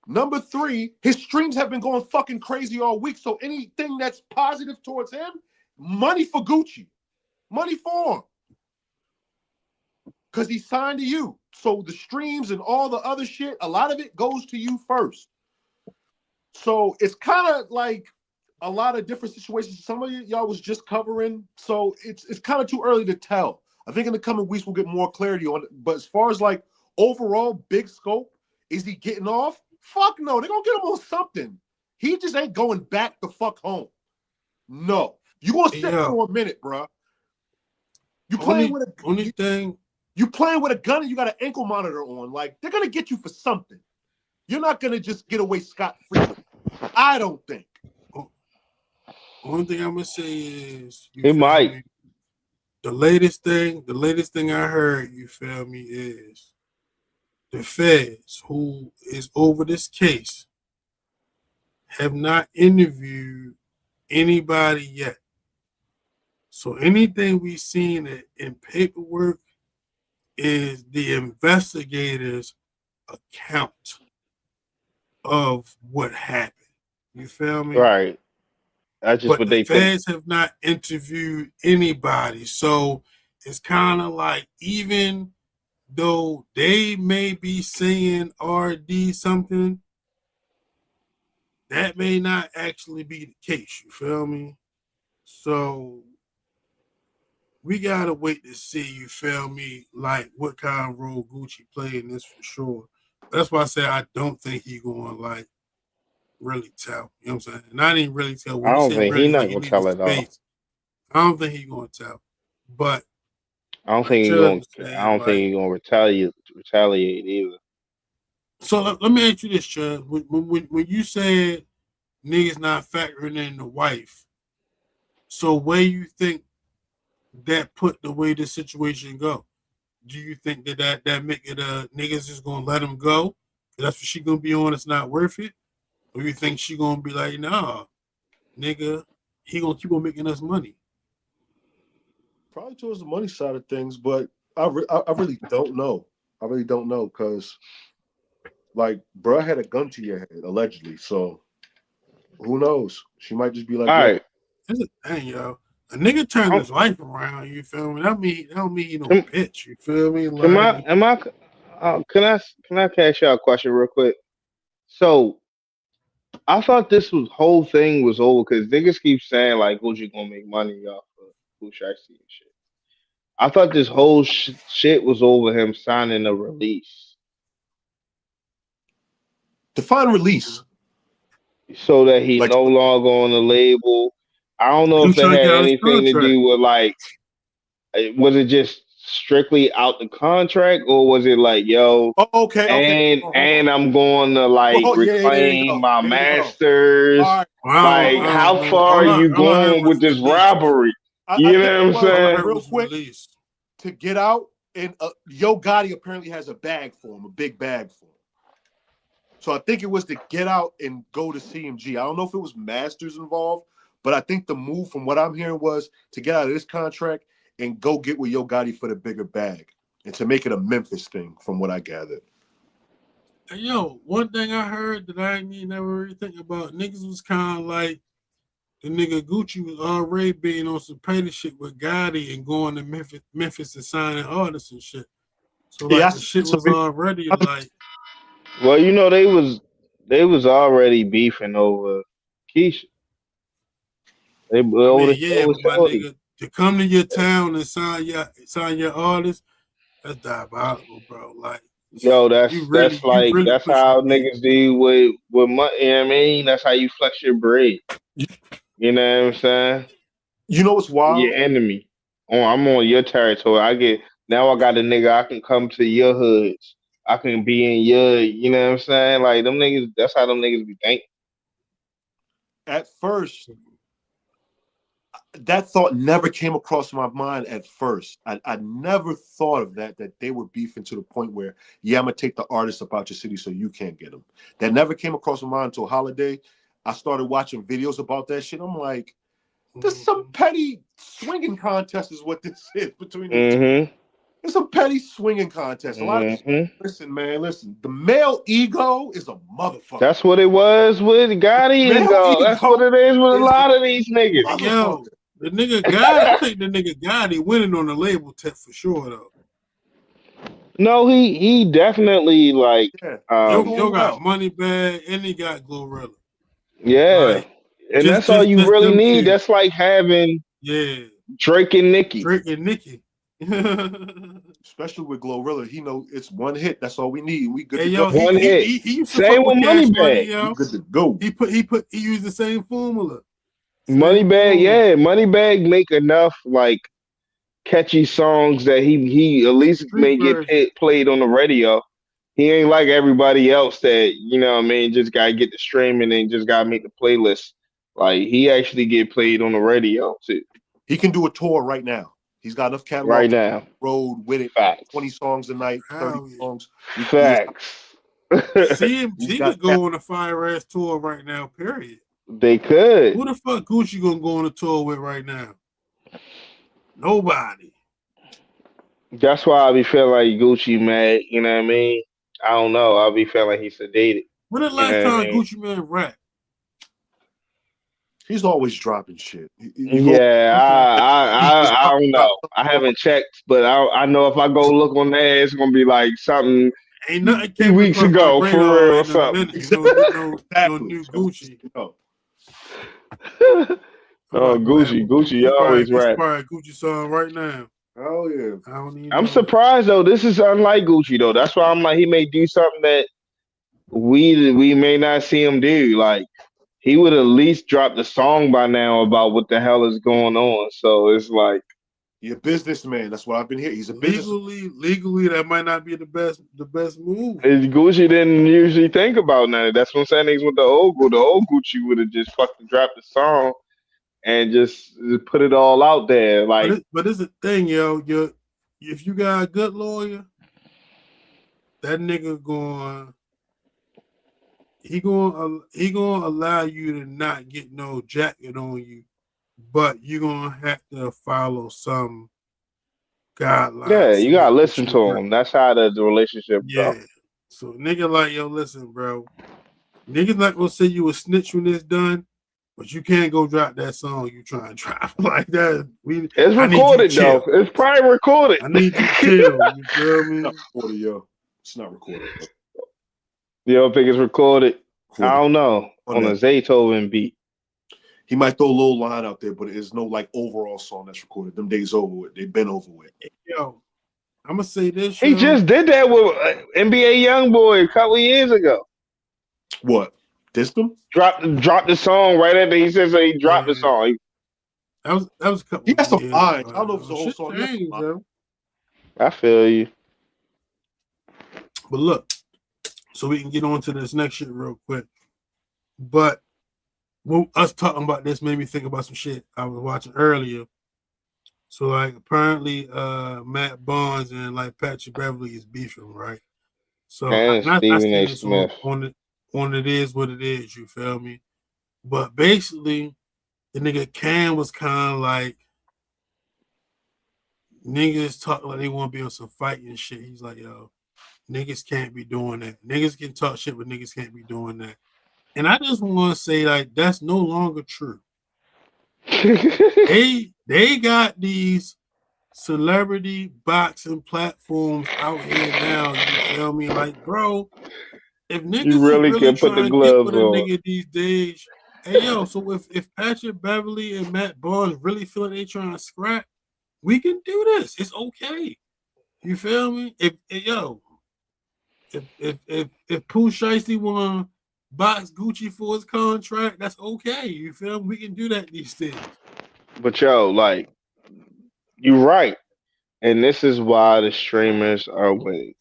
Number three, his streams have been going fucking crazy all week. So anything that's positive towards him, money for Gucci. Money for him. Because he signed to you. So the streams and all the other shit, a lot of it goes to you first. So it's kind of like a lot of different situations. Some of y'all was just covering. So it's kind of too early to tell. I think in the coming weeks we'll get more clarity on it. But as far as like overall big scope, is he getting off? Fuck no. They're going to get him on something. He just ain't going back the fuck home. No. You going to sit for a minute, bro. You playing with you playing with a gun and you got an ankle monitor on. Like, they're going to get you for something. You're not going to just get away scot-free with it. I don't think. Only thing I'm going to say is he might. Me? The latest thing I heard, you feel me, is the feds, who is over this case, have not interviewed anybody yet. So anything we've seen in paperwork is the investigators' account of what happened. You feel me? Right. That's just but what the they feds think. have not interviewed anybody. So it's kind of like, even though they may be saying RD something, that may not actually be the case. You feel me? So we gotta wait to see, you feel me, like what kind of role Gucci played in this for sure. That's why I say I don't think he gonna like really tell. You know what I'm saying? And I didn't really tell. When I you don't say think really, he's not like, gonna he tell needed it all. space, I don't think he's gonna tell. But I don't like think he's Chubb gonna. was saying, I don't think he's gonna retaliate either. So let me ask you this, Chubb. When you said niggas not factoring in the wife, so where you think that put the way this situation go? Do you think that make it niggas just gonna let him go? That's what she gonna be on. It's not worth it. Or you think she gonna be like, nah, nigga, he gonna keep on making us money? Probably towards the money side of things, but I really don't know. I really don't know because, like, bro had a gun to your head allegedly. So who knows? She might just be like, All right. That's a thing, yo. A nigga turned his life around. You feel me? That don't mean he no bitch. You feel me? Like, Can I ask y'all a question real quick? So I thought this whole thing was over because niggas keep saying like Gucci gonna make money off of Gucci and shit. I thought this whole shit was over him signing a release. define release. So that he Like, no longer on the label. I don't know he if was that trying to had get out his anything to contract. do with like, was it just strictly out the contract, or was it like, yo, okay. and I'm going to like Oh, yeah, there you reclaim go. my There you go. masters? All right. Like, I how don't know. far are you All I heard going was with this release. robbery? I You think know what I'm All I saying? heard real was quick release. to get out, and Yo Gotti apparently has a bag for him, a big bag for him. So I think it was to get out and go to CMG. I don't know if it was masters involved, but I think the move from what I'm hearing was to get out of this contract and go get with Yo Gotti for the bigger bag and to make it a Memphis thing, from what I gathered. Hey, yo, one thing I heard that I ain't never really think about, niggas was kind of like the nigga Gucci was already being on some petty shit with Gotti and going to Memphis and signing artists and shit. So like the shit was already like. Well, you know, they was already beefing over Keisha. They I over mean, the yeah, over but my Shorty. nigga, to come to your town and sign your artist, that's diabolical, bro. Like, Yo, you that's like really that's pushing the how beat. niggas deal with money. You know what I mean, that's how you flex your bread. You know what I'm saying? You know what's wild? Your enemy. Oh, I'm on your territory. I got a nigga. I can come to your hoods. I can be in your. You know what I'm saying? Like them niggas. That's how them niggas be thinking. At first, that thought never came across my mind at first. I never thought of that they were beefing to the point where, yeah, I'm gonna take the artist up out your city so you can't get them. That never came across my mind until Holiday. I started watching videos about that shit. I'm like, there's some petty swinging contest is what this is between the two. It's a petty swinging contest. A lot of listen, man, listen. The male ego is a motherfucker. That's what it was with Gotti ego. That's what it is with a lot of these niggas. Yo, the nigga Gotti, I think the nigga Gotti winning on the label test for sure though. No, he definitely like Yo got Money Bag and he got Glorilla. Yeah. Like, and that's all you really need. Two. That's like having Drake and Nicki. Especially with Glorilla, he know it's one hit. That's all we need. We good to go. One hit. He used to same with Money Bag. We good to go. He used the same formula. Money Bag, Money Bag make enough like catchy songs that he at least may get played on the radio. He ain't like everybody else that, you know what I mean, just gotta get the streaming and just gotta make the playlist. Like he actually get played on the radio too. He can do a tour right now. He's got enough catalog right now. Road with it. Facts. 20 songs a night, 30 songs. Facts. CMG could go on a fire ass tour right now, period. They could. Who the fuck Gucci gonna go on a tour with right now? Nobody. That's why I be feeling like Gucci mad, you know what I mean? I don't know. I be feeling like he's sedated. When the last time Gucci Man rap? He's always dropping shit. I don't know. I haven't checked, but I know if I go look on there, it's gonna be like something. Ain't nothing 2 weeks ago, for real, or something. No new Gucci. Gucci always rap. Probably Gucci song right now. Oh yeah. I'm surprised though. This is unlike Gucci though. That's why I'm like he may do something that we may not see him do. Like he would at least drop the song by now about what the hell is going on. So it's like you're a businessman. That's what I've been hearing. He's a legally that might not be the best move. Gucci didn't usually think about that. That's what I'm saying. He's with the old Gucci would have just fucking dropped the song and just put it all out there. Like, but it's a thing, yo. If you got a good lawyer, that nigga he gonna allow you to not get no jacket on you, but you're gonna have to follow some guidelines. Yeah, you gotta listen to him. That's how the relationship goes. So nigga like, yo, listen, bro. Niggas not gonna say you a snitch when it's done, but you can't go drop that song you trying to drop like that. It's recorded though. It's probably recorded. I need you to chill. You feel me? It's not recorded. You don't think it's recorded? I don't know. On a Zaytoven beat. He might throw a little line out there, but it's no like overall song that's recorded. Them days over with. They've been over with. Yo, I'm gonna say this. He just did that with NBA YoungBoy a couple years ago. What? Dissed him? Dropped the song right after he says he dropped the song. That was a couple. He has some lines. I don't know if it's the whole song. I feel you. But look, so we can get on to this next shit real quick. But us talking about this made me think about some shit I was watching earlier. So like apparently Matt Barnes and like Patrick Beverly is beefing, right? So and Stephen A. Smith on It Is What It Is, you feel me? But basically the nigga Cam was kind of like niggas talk like they want to be on some fighting shit. He's like, yo, niggas can't be doing that. Niggas can talk shit, but niggas can't be doing that. And I just want to say, like, that's no longer true. They got these celebrity boxing platforms out here now. You feel me? Like, bro, if niggas you really can put the gloves on a nigga these days, hey yo, so if Patrick Beverly and Matt Barnes really feel like they trying to scrap, we can do this. It's okay. You feel me? If Pooh Shiesty want to box Gucci for his contract, that's okay. You feel me? We can do that these days. But yo, like, you're right. And this is why the streamers are winning.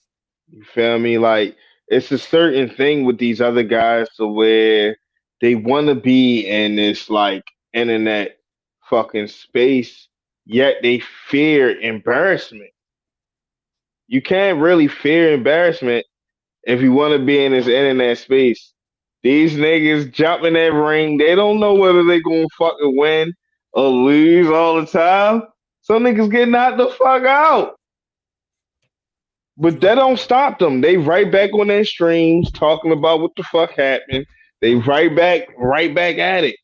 You feel me? Like, it's a certain thing with these other guys to where they want to be in this, like, internet fucking space, yet they fear embarrassment. You can't really fear embarrassment if you want to be in this internet space. These niggas jump in that ring. They don't know whether they gonna fucking win or lose all the time. Some niggas get knocked the fuck out. But that don't stop them. They right back on their streams talking about what the fuck happened. They right back at it.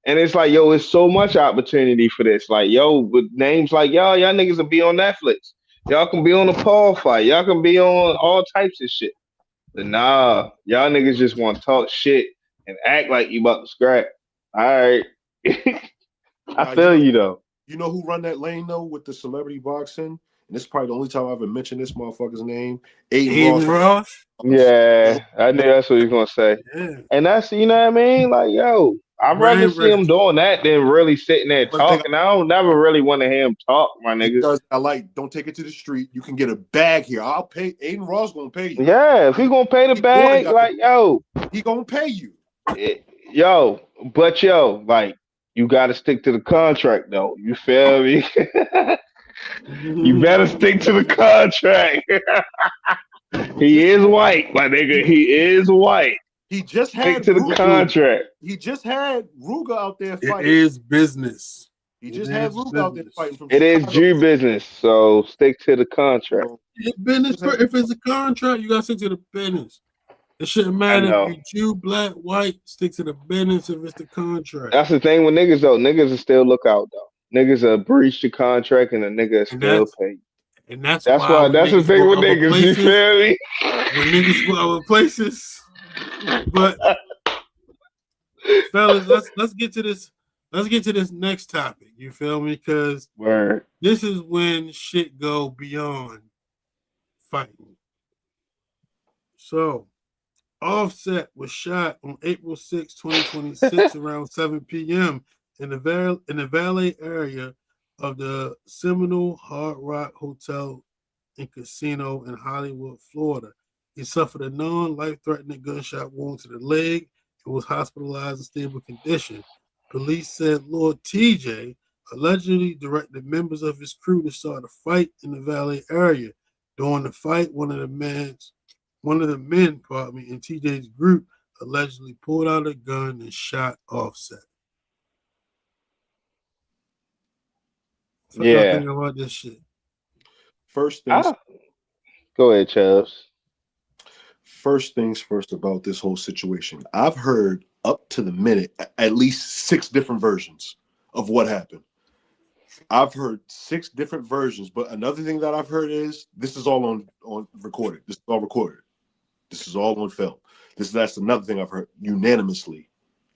And it's like, yo, it's so much opportunity for this. Like, yo, with names like y'all niggas will be on Netflix. Y'all can be on a Paul fight. Y'all can be on all types of shit. But nah, y'all niggas just want to talk shit and act like you about to scrap. All right. I feel you though. You know who run that lane though with the celebrity boxing? And this is probably the only time I ever mentioned this motherfucker's name. Aiden Ross. Yeah, I knew that's what he was gonna say. Yeah. And that's, you know what I mean? Like, yo, I'd rather see him doing that than really sitting there talking. I don't never really want to hear him talk, my nigga. Because I like, don't take it to the street. You can get a bag here. I'll pay. Aiden Ross gonna pay you. Yeah, if he gonna pay the bag, like, yo, he gonna pay you. Yo, but yo, like, you gotta stick to the contract though. You feel me? You better stick to the contract. He is white, my nigga. He is white. He just had to the contract. He just had Ruger out there fighting. It is business. He just had Ruger out there fighting from It is Chicago. Jew business, so stick to the contract. It's business. If it's a contract, you gotta stick to the business. It shouldn't matter if you Jew, black, white. Stick to the business if it's the contract. That's the thing with niggas though. Niggas will still look out though. Niggas will breach the contract and the nigga still pay. And that's why that's the thing with niggas. Places, you feel me? When niggas go other places. But fellas, let's get to this. Let's get to this next topic. You feel me? Because this is when shit go beyond fighting. So, Offset was shot on April 6, 2026, around 7 p.m. in the valet area of the Seminole Hard Rock Hotel and Casino in Hollywood, Florida. He suffered a non-life-threatening gunshot wound to the leg and was hospitalized in stable condition. Police said Lord TJ allegedly directed members of his crew to start a fight in the valet area. During the fight, one of the men, in TJ's group allegedly pulled out a gun and shot Offset. What y'all think about this shit? First things. Go ahead, Chubbs. First things first about this whole situation. I've heard up to the minute at least 6 different versions of what happened. I've heard 6 different versions, but another thing that I've heard is this is all on recorded. This is all recorded. This is all on film. That's another thing I've heard unanimously.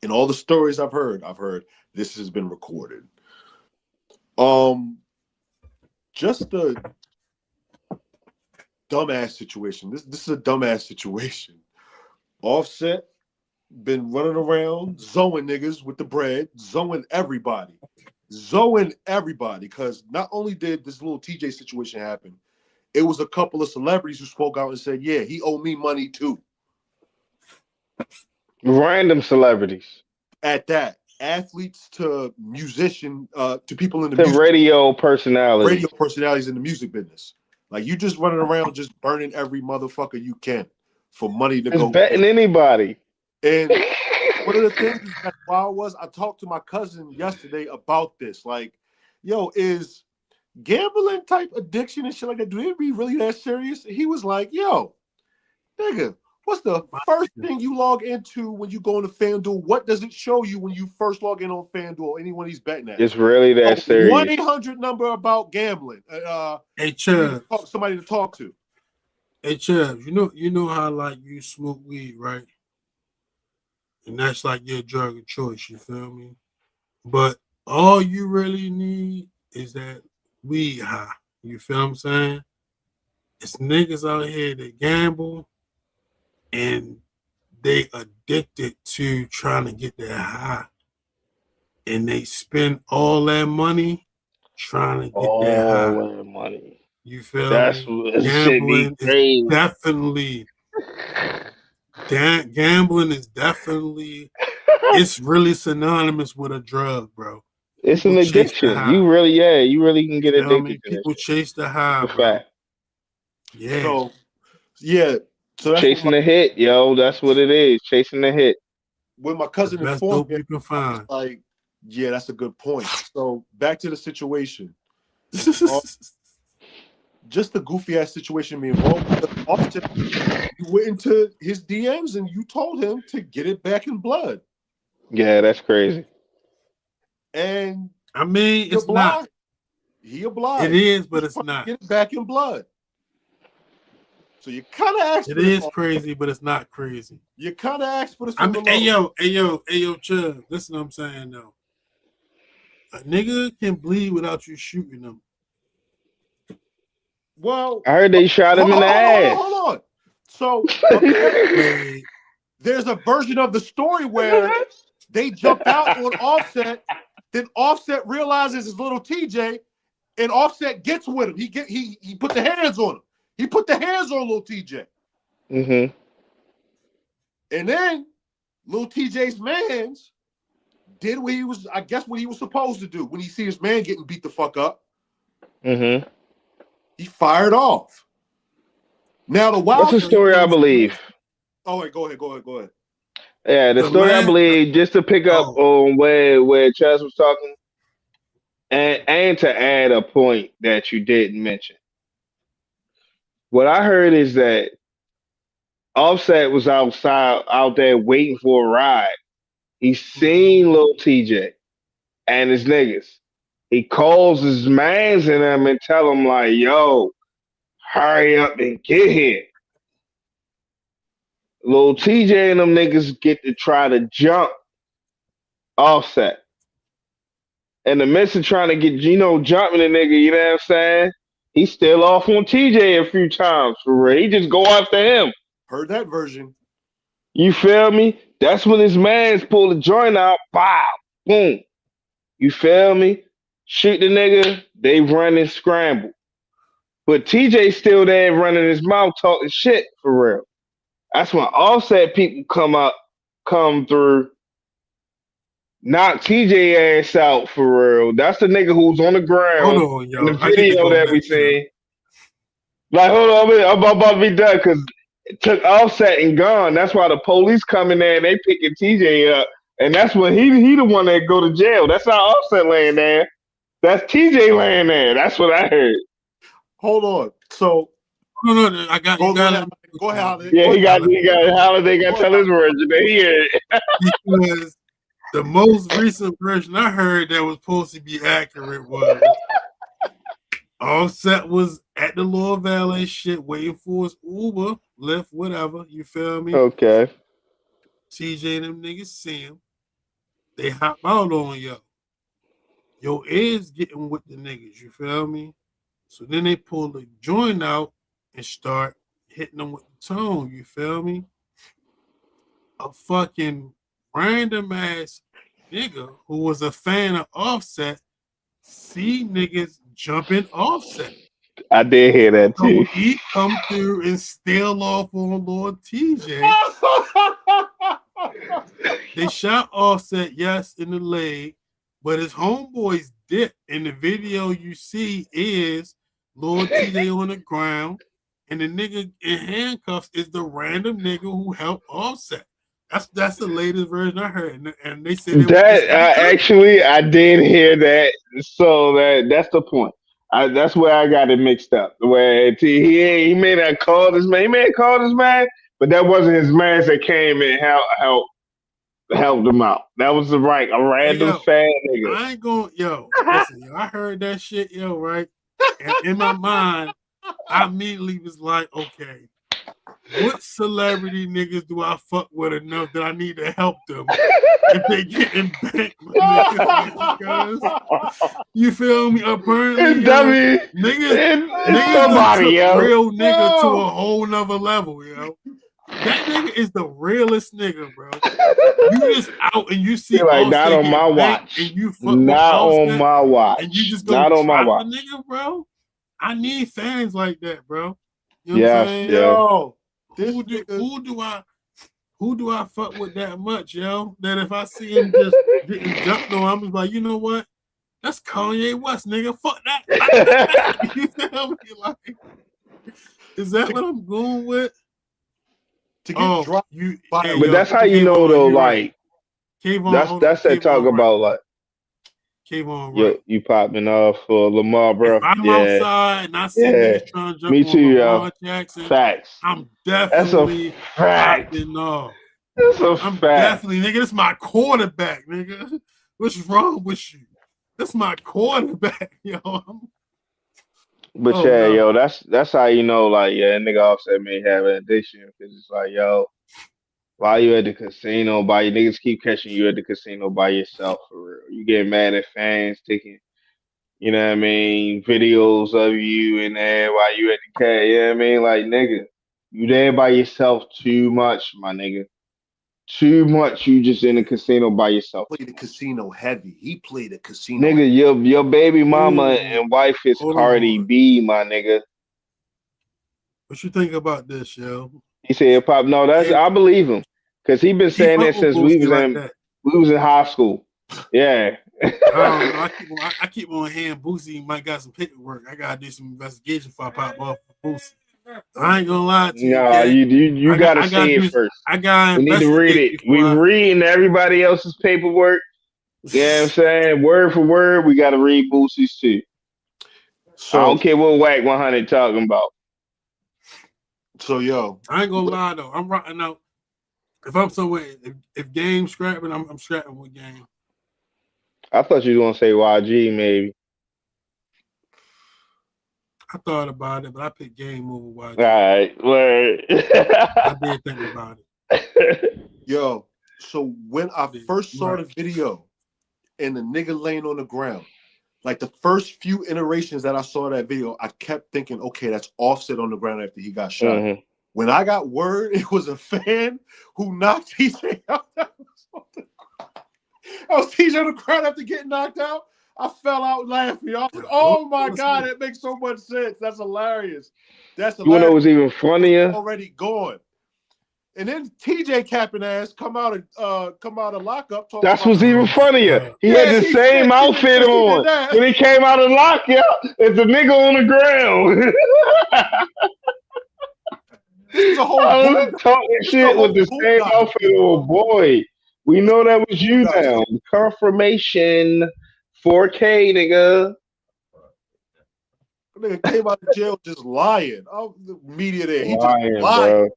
In all the stories I've heard this has been recorded. Just a dumbass situation. This is a dumbass situation. Offset been running around zoing niggas with the bread, zoing everybody, because not only did this little TJ situation happen, it was a couple of celebrities who spoke out and said, yeah, he owed me money too. Random celebrities. At that. Athletes to musician, to people in the radio personalities. Radio personalities in the music business. Like, you just running around just burning every motherfucker you can for money to go. Betting anybody. And one of the things that wild was, I talked to my cousin yesterday about this. Like, yo, is gambling type addiction and shit like that, do it be really that serious? He was like, yo, nigga, what's the first thing you log into when you go into FanDuel? What does it show you when you first log in on FanDuel or any one of these betting apps? It's really that serious. 1-800 number about gambling. Hey, Chubb. Somebody to talk to. Hey, Chubb, you know how, like, you smoke weed, right? And that's like your drug of choice, you feel me? But all you really need is that weed high. You feel what I'm saying? It's niggas out here that gamble and they addicted to trying to get that high. And they spend all that money trying to get that high. All that money. You feel That's me? what Gambling crazy. is definitely gambling is definitely, it's really synonymous with a drug, bro. It's an People chase the addiction. high. You really can get Feel me? addicted to this. People chase the It's high, a bro. fact. Yeah. So yeah, so that's Chasing the hit, yo. That's what it is. Chasing the hit. when my The cousin best informed dope me. you can I was find. like, yeah, that's a good point. So back to the situation. Just the goofy ass situation me involved. Offset, you went into his DMs and you told him to get it back in blood. Yeah, that's crazy. And I mean, he it's not. obliged. He obliged. It is, but He was it's trying to not. get it back in blood. So you kind of asked It for the is crazy, but it's not crazy. You kind of asked for the I silver mean, loaf. hey yo, Chubb. Listen, what I'm saying though. A nigga can bleed without you shooting them. Well, I heard they shot him in the ass. hold on. So Wait, there's a version of the story where they jumped out on Offset. Then Offset realizes it's little TJ, and Offset gets with him. He put the hands on him. He put the hands on little TJ. Mm-hmm. And then little TJ's mans did what he was, I guess, what he was supposed to do when he see his man getting beat the fuck up. Mm-hmm. He fired off. Now the wild. What's the story I believe? Oh wait, go ahead. Yeah, the story I believe, just to pick up on where Chaz was talking, and to add a point that you didn't mention. What I heard is that Offset was out there waiting for a ride. He seen Lil TJ and his niggas. He calls his mans in them and tell them like, yo, hurry up and get here. Lil TJ and them niggas get to try to jump Offset. And the midst of trying to get Gino jumping the nigga, you know what I'm saying? He's still off on TJ a few times for real. He just go after him. Heard that version. You feel me? That's when his mans pull the joint out. Bow. Boom. You feel me? Shoot the nigga. They run and scramble. But TJ still there running his mouth talking shit for real. That's when Offset people come through, knock TJ ass out for real. That's the nigga who's on the ground. Hold on, yo. In the video that we seen. Like, hold on, I'm about to be done because it took Offset and gone. That's why the police come in there and they picking TJ up. And that's when he the one that go to jail. That's not Offset laying there. That's TJ laying there. That's what I heard. Hold on. So no, I got you. Go ahead, Holiday. Yeah, he got Holiday got to tell his version. They hear it. Because the most recent version I heard that was supposed to be accurate was Offset was at the Lower Valley shit waiting for his Uber, Lyft, whatever. You feel me? Okay. TJ and them niggas see him. They hop out on yo. Yo is getting with the niggas. You feel me? So then they pull the joint out and start hitting them with the tone. You feel me? A fucking random ass nigga who was a fan of Offset see niggas jumping Offset. I did hear that too. So he come through and steal off on Lord TJ. They shot Offset, yes, in the leg, but his homeboys dipped. In the video you see is Lord TJ on the ground, and the nigga in handcuffs is the random nigga who helped Offset. That's the latest version I heard, and they said that actually I did hear that. So that's the point. That's where I got it mixed up. Where he may not call this man, he may have called this man, but that wasn't his man that came and helped him out. That was a random fan nigga. I ain't going, listen, I heard that shit, right? And in my mind, I immediately was like, okay, what celebrity niggas do I fuck with enough that I need to help them if they get in back with niggas? You feel me? Apparently, niggas somebody, took real nigga to a whole nother level, yo. That nigga is the realest nigga, bro. You just out and you see like not on my watch. And you fuck not with on my watch. And you just not on my watch. The nigga, bro. I need fans like that, bro. You know what I'm saying? Yo, who do I fuck with that much, yo? That if I see him just getting jumped on, I'm just like, you know what? That's Kanye West, nigga. Fuck that. You feel me? Like, is that what I'm going with? To get dropped you. by Hey, a- But yo, that's how you know Kayvon, though, you right. like Kayvon, hold on. that's that talk Kayvon right. about like Kayvon right. you popping off for Lamar, If bro. I'm Yeah, outside and I see yeah. niggas trying to jump Me on too, Lamar yo. Jackson, Facts. I'm That's a definitely fact. popping off. That's a I'm fact. definitely, nigga, this my quarterback, nigga. What's wrong with you? That's my quarterback, yo. But Oh, yeah, no. yo, that's how you know, like, yeah, that nigga Offset may have an addiction because it's like, yo, why you at the casino by niggas keep catching you at the casino by yourself for real. You get mad at fans taking, you know what I mean, videos of you in there while you at the cat, you know what I mean? Like, nigga, you there by yourself too much, my nigga. Too much. You just in the casino by yourself. Played the casino heavy. He played a casino. Nigga, your baby mama Ooh, and wife is hold Cardi on. B, my nigga. What you think about this, yo? He said pop. No, I believe him. Cause he been He saying fuck that with since Boosie like that. we was in high school. Yeah. I don't know. I keep on hearing Boosie might got some paperwork. I gotta do some investigation before I pop off for Boosie. I ain't gonna lie to you. Nah, Okay? you gotta see it first. I gotta We need to read investigate it. We before reading everybody else's paperwork. You know what I'm saying? Word for word, we gotta read Boosie's too. So I don't care what Whack 100 talking about. So yo, I ain't gonna lie though. I'm rocking out. If I'm somewhere, if Game scrapping, I'm scrapping with Game. I thought you was gonna say YG maybe. I thought about it, but I picked Game over YG. All right, word. I did think about it. Yo, so when I first saw the video and the nigga laying on the ground, like the first few iterations that I saw that video, I kept thinking, okay, that's Offset on the ground after he got shot. Mm-hmm. When I got word it was a fan who knocked TJ out, I was TJ on the ground after getting knocked out. I fell out laughing. I was like, oh my God, it makes so much sense. That's hilarious. That's hilarious. You know what's even funnier? Already gone. And then TJ capping ass come out of lockup. That's what's even funnier. He had the same outfit on when he came out of lockup. It's a nigga on the ground. This is a whole talking shit with the same outfit on. Boy, we know that was you now. Confirmation 4K, nigga. Nigga came out of jail just lying. Oh, the media there. He lying, just lying. Bro.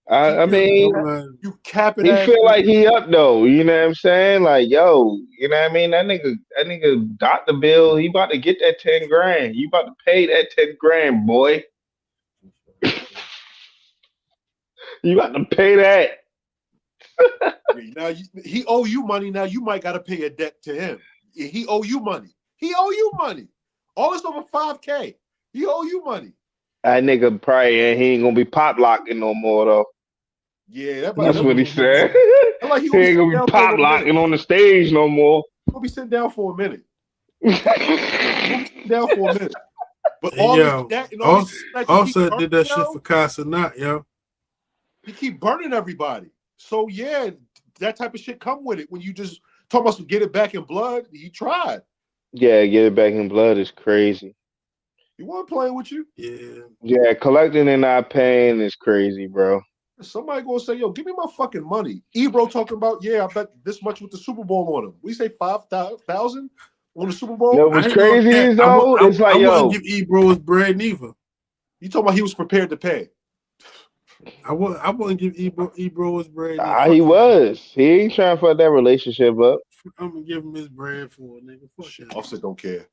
I mean, you capping. He feel like he up though. You know what I'm saying? Like, yo, you know what I mean? That nigga got the bill. He about to get that 10 grand. You about to pay that 10 grand, boy. You about to pay that. Now he owe you money. Now you might got to pay a debt to him. He owe you money. He owe you money. All this over $5K. He owe you money. That nigga probably he ain't gonna be pop locking no more though. Yeah, that's what he said. Like he ain't gonna be pop locking on the stage no more. He'll be sitting down for a minute. Down for a minute. But hey, all yo, that and also did that shit for Casa Not, yo. He keep burning everybody. So yeah, that type of shit come with it. When you just talk about get it back in blood, he tried. Yeah, get it back in blood is crazy. He wasn't playing with you. Yeah, collecting and not paying is crazy, bro. Somebody gonna say, yo, give me my fucking money. Ebro talking about, yeah, I bet this much with the Super Bowl on him. We say 5,000 on the Super Bowl. You know what's crazy is though? It's like, I wouldn't give Ebro his bread neither. You talking about he was prepared to pay? I wouldn't give Ebro his bread. He was. He ain't trying to fuck that relationship up. I'm gonna give him his bread for a nigga. Fuck that. Offset don't care.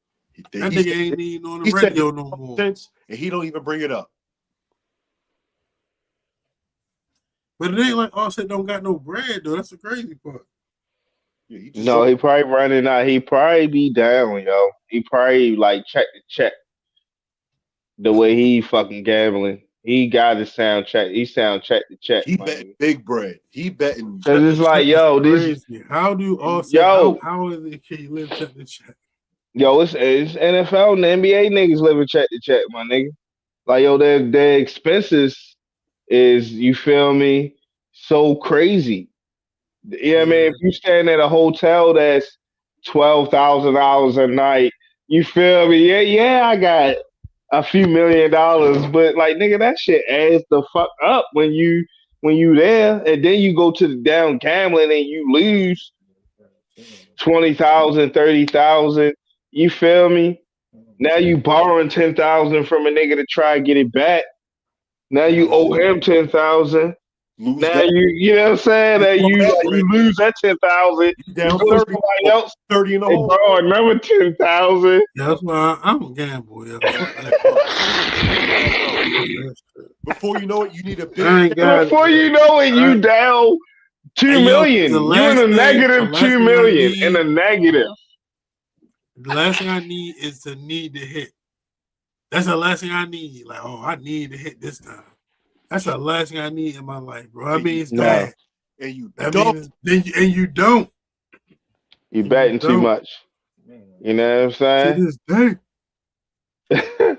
That nigga ain't even on the radio no more. And he don't even bring it up. But it ain't like Offset don't got no bread though. That's the crazy part. Yeah, he probably running out. He probably be down, yo. He probably like check the check. The way he fucking gambling. He got his sound check. He sound check the check. He betting big bread. He betting. Cause it's like, yo, this. How do Offset? How is it? Can you live check the check? Yo, it's NFL and the NBA niggas living check to check, my nigga. Like, yo, their expenses is, you feel me, so crazy. Yeah, I mean, if you staying at a hotel that's $12,000 a night, you feel me? Yeah, I got a few $1,000,000, but like nigga, that shit adds the fuck up when you there, and then you go to the down gambling and you lose 20,000, 30,000. You feel me? Now you borrowing 10,000 from a nigga to try and get it back. Now you owe him 10,000. Lose Now that. you know what I'm saying? That All that bread. you lose that 10,000. You You down go to 30, somebody else 30 in the and hole. borrow another 10,000. Yeah, that's why I'm a gamble. Yeah, fuck that. Before you know it, you need a big. I ain't got Before it. you know it, you Alright. down two Hey, yo, million. You in a the negative last 2 thing I million. In need, a negative. the last thing I need is to need to hit. That's the last thing I need. Like, oh, I need to hit this time. That's the last thing I need in my life, bro. I mean, it's No. bad. And you That don't. means and you don't. You And betting too don't. much. You know what I'm To this day. saying?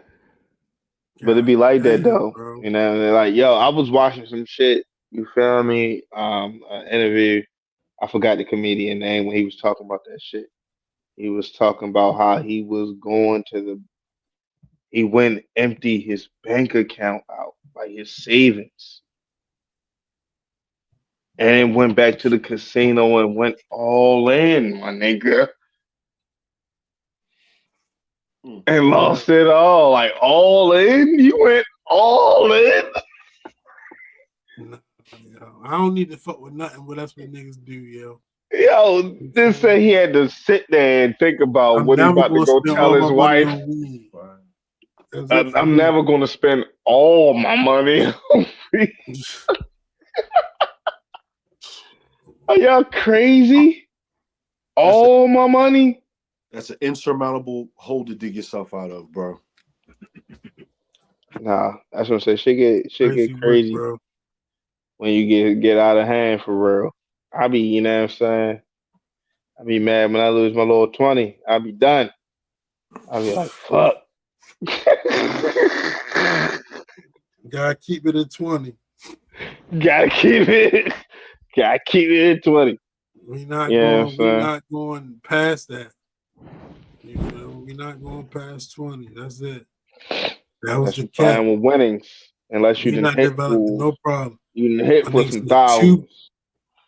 But it be like that though. Bro. You know, they're like, yo, I was watching some shit. You feel me? An interview. I forgot the comedian name when he was talking about that shit. He was talking about how he was going to he went empty his bank account out, like his savings, and then went back to the casino and went all in, my nigga, and lost it all, like all in. You went all in. No, yo, I don't need to fuck with nothing, but that's what niggas do, yo. Yo, this said he had to sit there and think about I'm what he never about to gonna go spend tell all his my money wife. on weed. That's it for I'm me. never gonna spend all my money on weed. Are y'all crazy? All my money? That's an insurmountable hole to dig yourself out of, bro. Nah, that's what I'm saying. Shit Crazy get work, crazy bro. when you get out of hand for real. I be, you know what I'm saying? I be mad when I lose my little 20. I be done. I be like, fuck. Gotta keep it at 20. Gotta keep it. Gotta keep it at 20. We not Yeah, going. We son. not going past that. You feel me? We not going past 20. That's it. That was That's the you cap. playing with winnings. Unless you We done not hit developing fools. no problem. You done hit My for niggas some need thousands.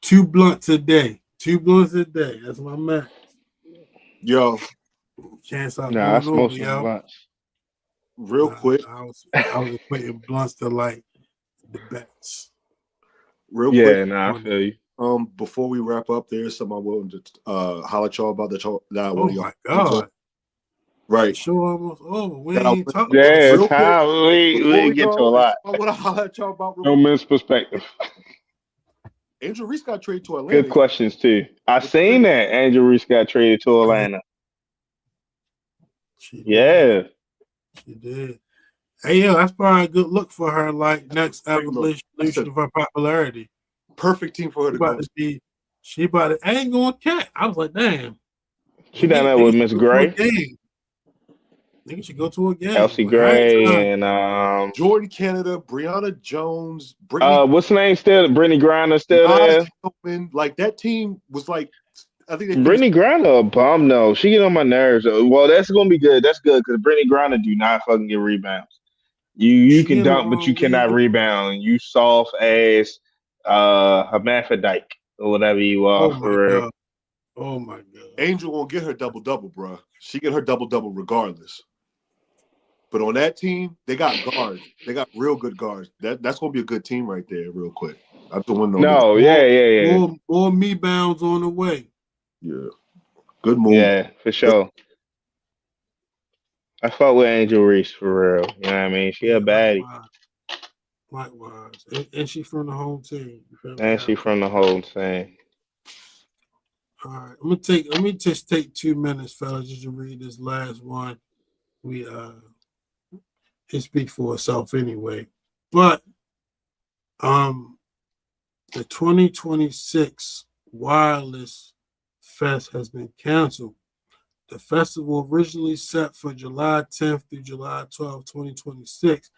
two blunts a day. 2 blunts a day. That's my max. Yo, Can't stop Nah, I going smoke over, some yo. blunts. real quick, I was equating blunts to like the bets. real Yeah, quick. nah, I feel you. Before we wrap up, there's something I wanted to holler at y'all about that Oh one of y'all. my god. The Right. show almost over. We That I ain't went- talking Yeah, about it's real quick, how before we we get to a go, lot. I want to holler at y'all about No men's perspective. Angel Reese got traded to Good Atlanta. questions too. I seen that Angel Reese got traded to Atlanta. She did. Yeah. She did. Hey, yo, that's probably a good look for her. Like next Great look. evolution of her popularity. Perfect team for her to go. She about to. I ain't going cat. I was like, damn. She done that with Miss Gray, Nigga should go to a game. Elsie Like, I ain't trying. Gray, and Jordan Canada, Brianna Jones, Brittany, what's the name still? Brittany Griner still there? Tillman. Like that team was like, I think they finished. Brittany Griner a bum though. She get on my nerves. Well, that's gonna be good. That's good because Brittany Griner do not fucking get rebounds. You She can in the dunk, but you wrong cannot league. rebound. You soft ass hermaphrodite or whatever you are for real. God. Oh my god. Angel won't get her double-double, bro. She get her double-double regardless. But on that team, they got guards. They got real good guards. That's gonna be a good team right there, real quick. I don't want No, yeah. More me bounds on the way. Yeah. Good move. Yeah, for sure. I fuck with Angel Reese for real. You know what I mean? She a baddie. Likewise. And she from the home team. And she from the whole thing. All right. Let me just take 2 minutes, fellas, just to read this last one. It speaks for itself anyway. But the 2026 Wireless Fest has been canceled. The festival originally set for July 10th through July 12th, 2026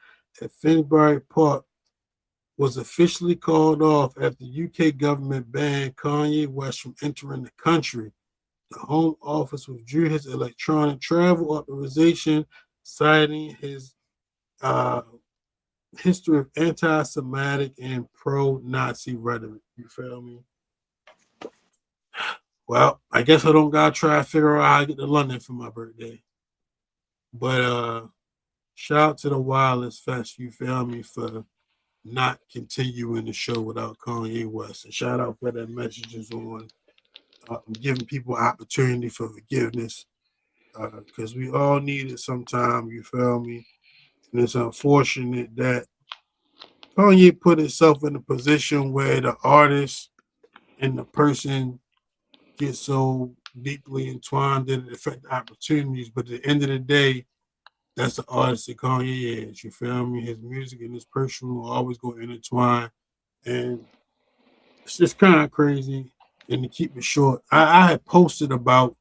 at Finsbury Park was officially called off after the UK government banned Kanye West from entering the country. The Home Office withdrew his electronic travel authorization, citing his history of anti-Semitic and pro-Nazi rhetoric. You feel me? Well, I guess I don't gotta try to figure out how to get to London for my birthday. But shout out to the Wireless Fest, you feel me, for not continuing the show without Kanye West. And shout out for that messages on giving people opportunity for forgiveness. Because we all need it sometime, you feel me? And it's unfortunate that Kanye put himself in a position where the artist and the person get so deeply entwined that it affect opportunities. But at the end of the day, that's the artist that Kanye is. You feel me? His music and his personal will always go intertwined. And it's just kind of crazy. And to keep it short, I had posted about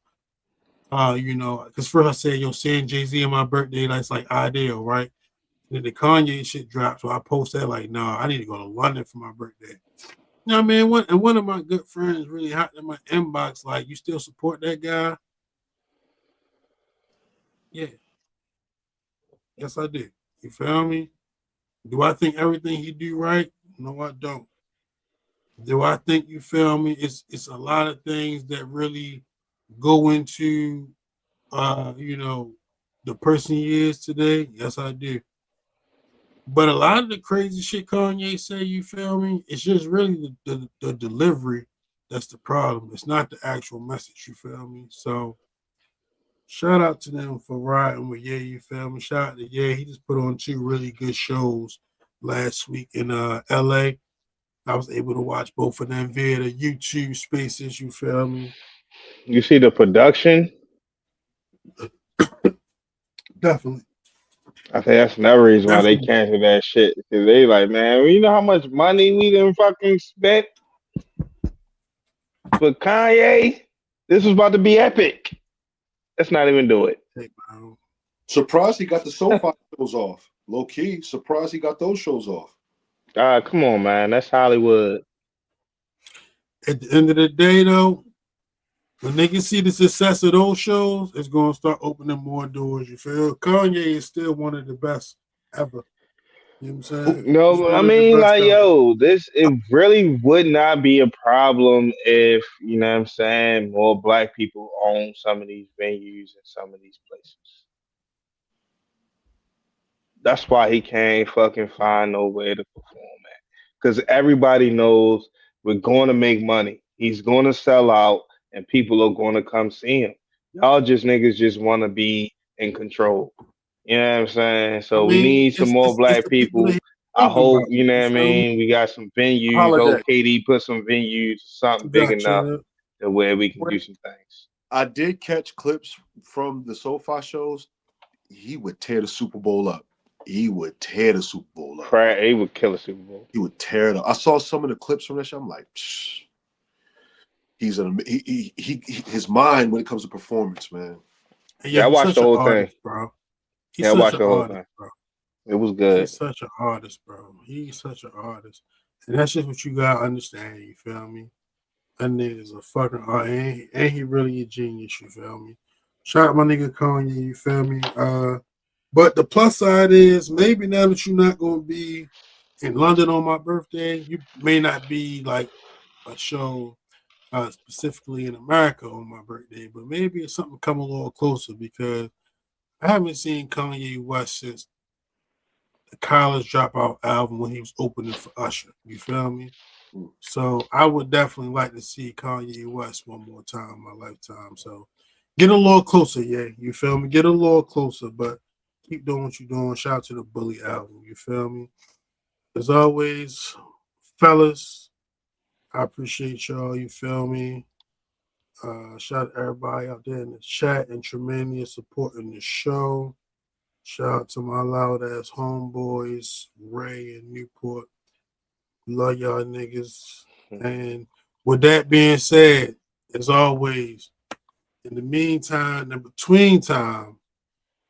because first I said, seeing Jay-Z on my birthday, that's like ideal, right? And then the Kanye shit dropped. So I posted like, I need to go to London for my birthday. You know what I mean? One of my good friends really hot in my inbox, like, you still support that guy? Yeah. Yes, I do. You feel me? Do I think everything he do right? No, I don't. Do I think, you feel me? It's a lot of things that really go into the person he is today. Yes, I do. But a lot of the crazy shit Kanye say, you feel me? It's just really the delivery that's the problem. It's not the actual message, you feel me? So shout out to them for riding with you feel me? Shout out to He just put on 2 really good shows last week in LA. I was able to watch both of them via the YouTube spaces, you feel me? You see the production? Definitely. I think that's another reason why they Definitely. canceled that shit. Because they like, man, you know how much money we done fucking spent for Kanye? This was about to be epic. Let's not even do it. Surprised he got the SoFi shows off. Low key, surprised he got those shows off. Come on, man. That's Hollywood. At the end of the day, though, when they can see the success of those shows, it's going to start opening more doors. You feel? Kanye is still one of the best ever. You know what I'm saying? No, I mean, like, it really would not be a problem if, you know what I'm saying, more black people own some of these venues and some of these places. That's why he can't fucking find nowhere to perform at. Because everybody knows we're going to make money. He's going to sell out and people are going to come see him. Y'all niggas just want to be in control. You know what I'm saying? So we need some more black people. I hope, you know what I mean, we got some venues. Hope KD put some venues, something big enough to where we can do some things. I did catch clips from the SoFi shows. He would tear the Super Bowl up. He would tear the Super Bowl up. He would kill a Super Bowl. He would tear it up. I saw some of the clips from that show. I'm like, he's his mind when it comes to performance, man. Yeah, I watched the whole thing, bro. I watched the whole thing. Bro. It was good. He's such an artist, bro. He's such an artist, and that's just what you gotta understand. You feel me? That nigga's a fucking artist, and he really a genius. You feel me? Shout out my nigga Kanye. You feel me? But the plus side is maybe now that you're not gonna be in London on my birthday, you may not be like a show specifically in America on my birthday, but maybe it's something come a little closer because I haven't seen Kanye West since the College Dropout album when he was opening for Usher. You feel me? So I would definitely like to see Kanye West one more time in my lifetime. So get a little closer, you feel me? Get a little closer, but keep doing what you're doing. Shout out to the Bully album, you feel me? As always, fellas, I appreciate y'all, you feel me? Shout out to everybody out there in the chat and TraMania supporting the show. Shout out to my loud ass homeboys, Ray and Newport. Love y'all niggas. And with that being said, as always, in the meantime, in between time,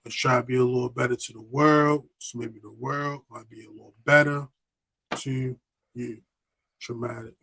let's try to be a little better to the world. So maybe the world might be a little better. to you. TraMatic.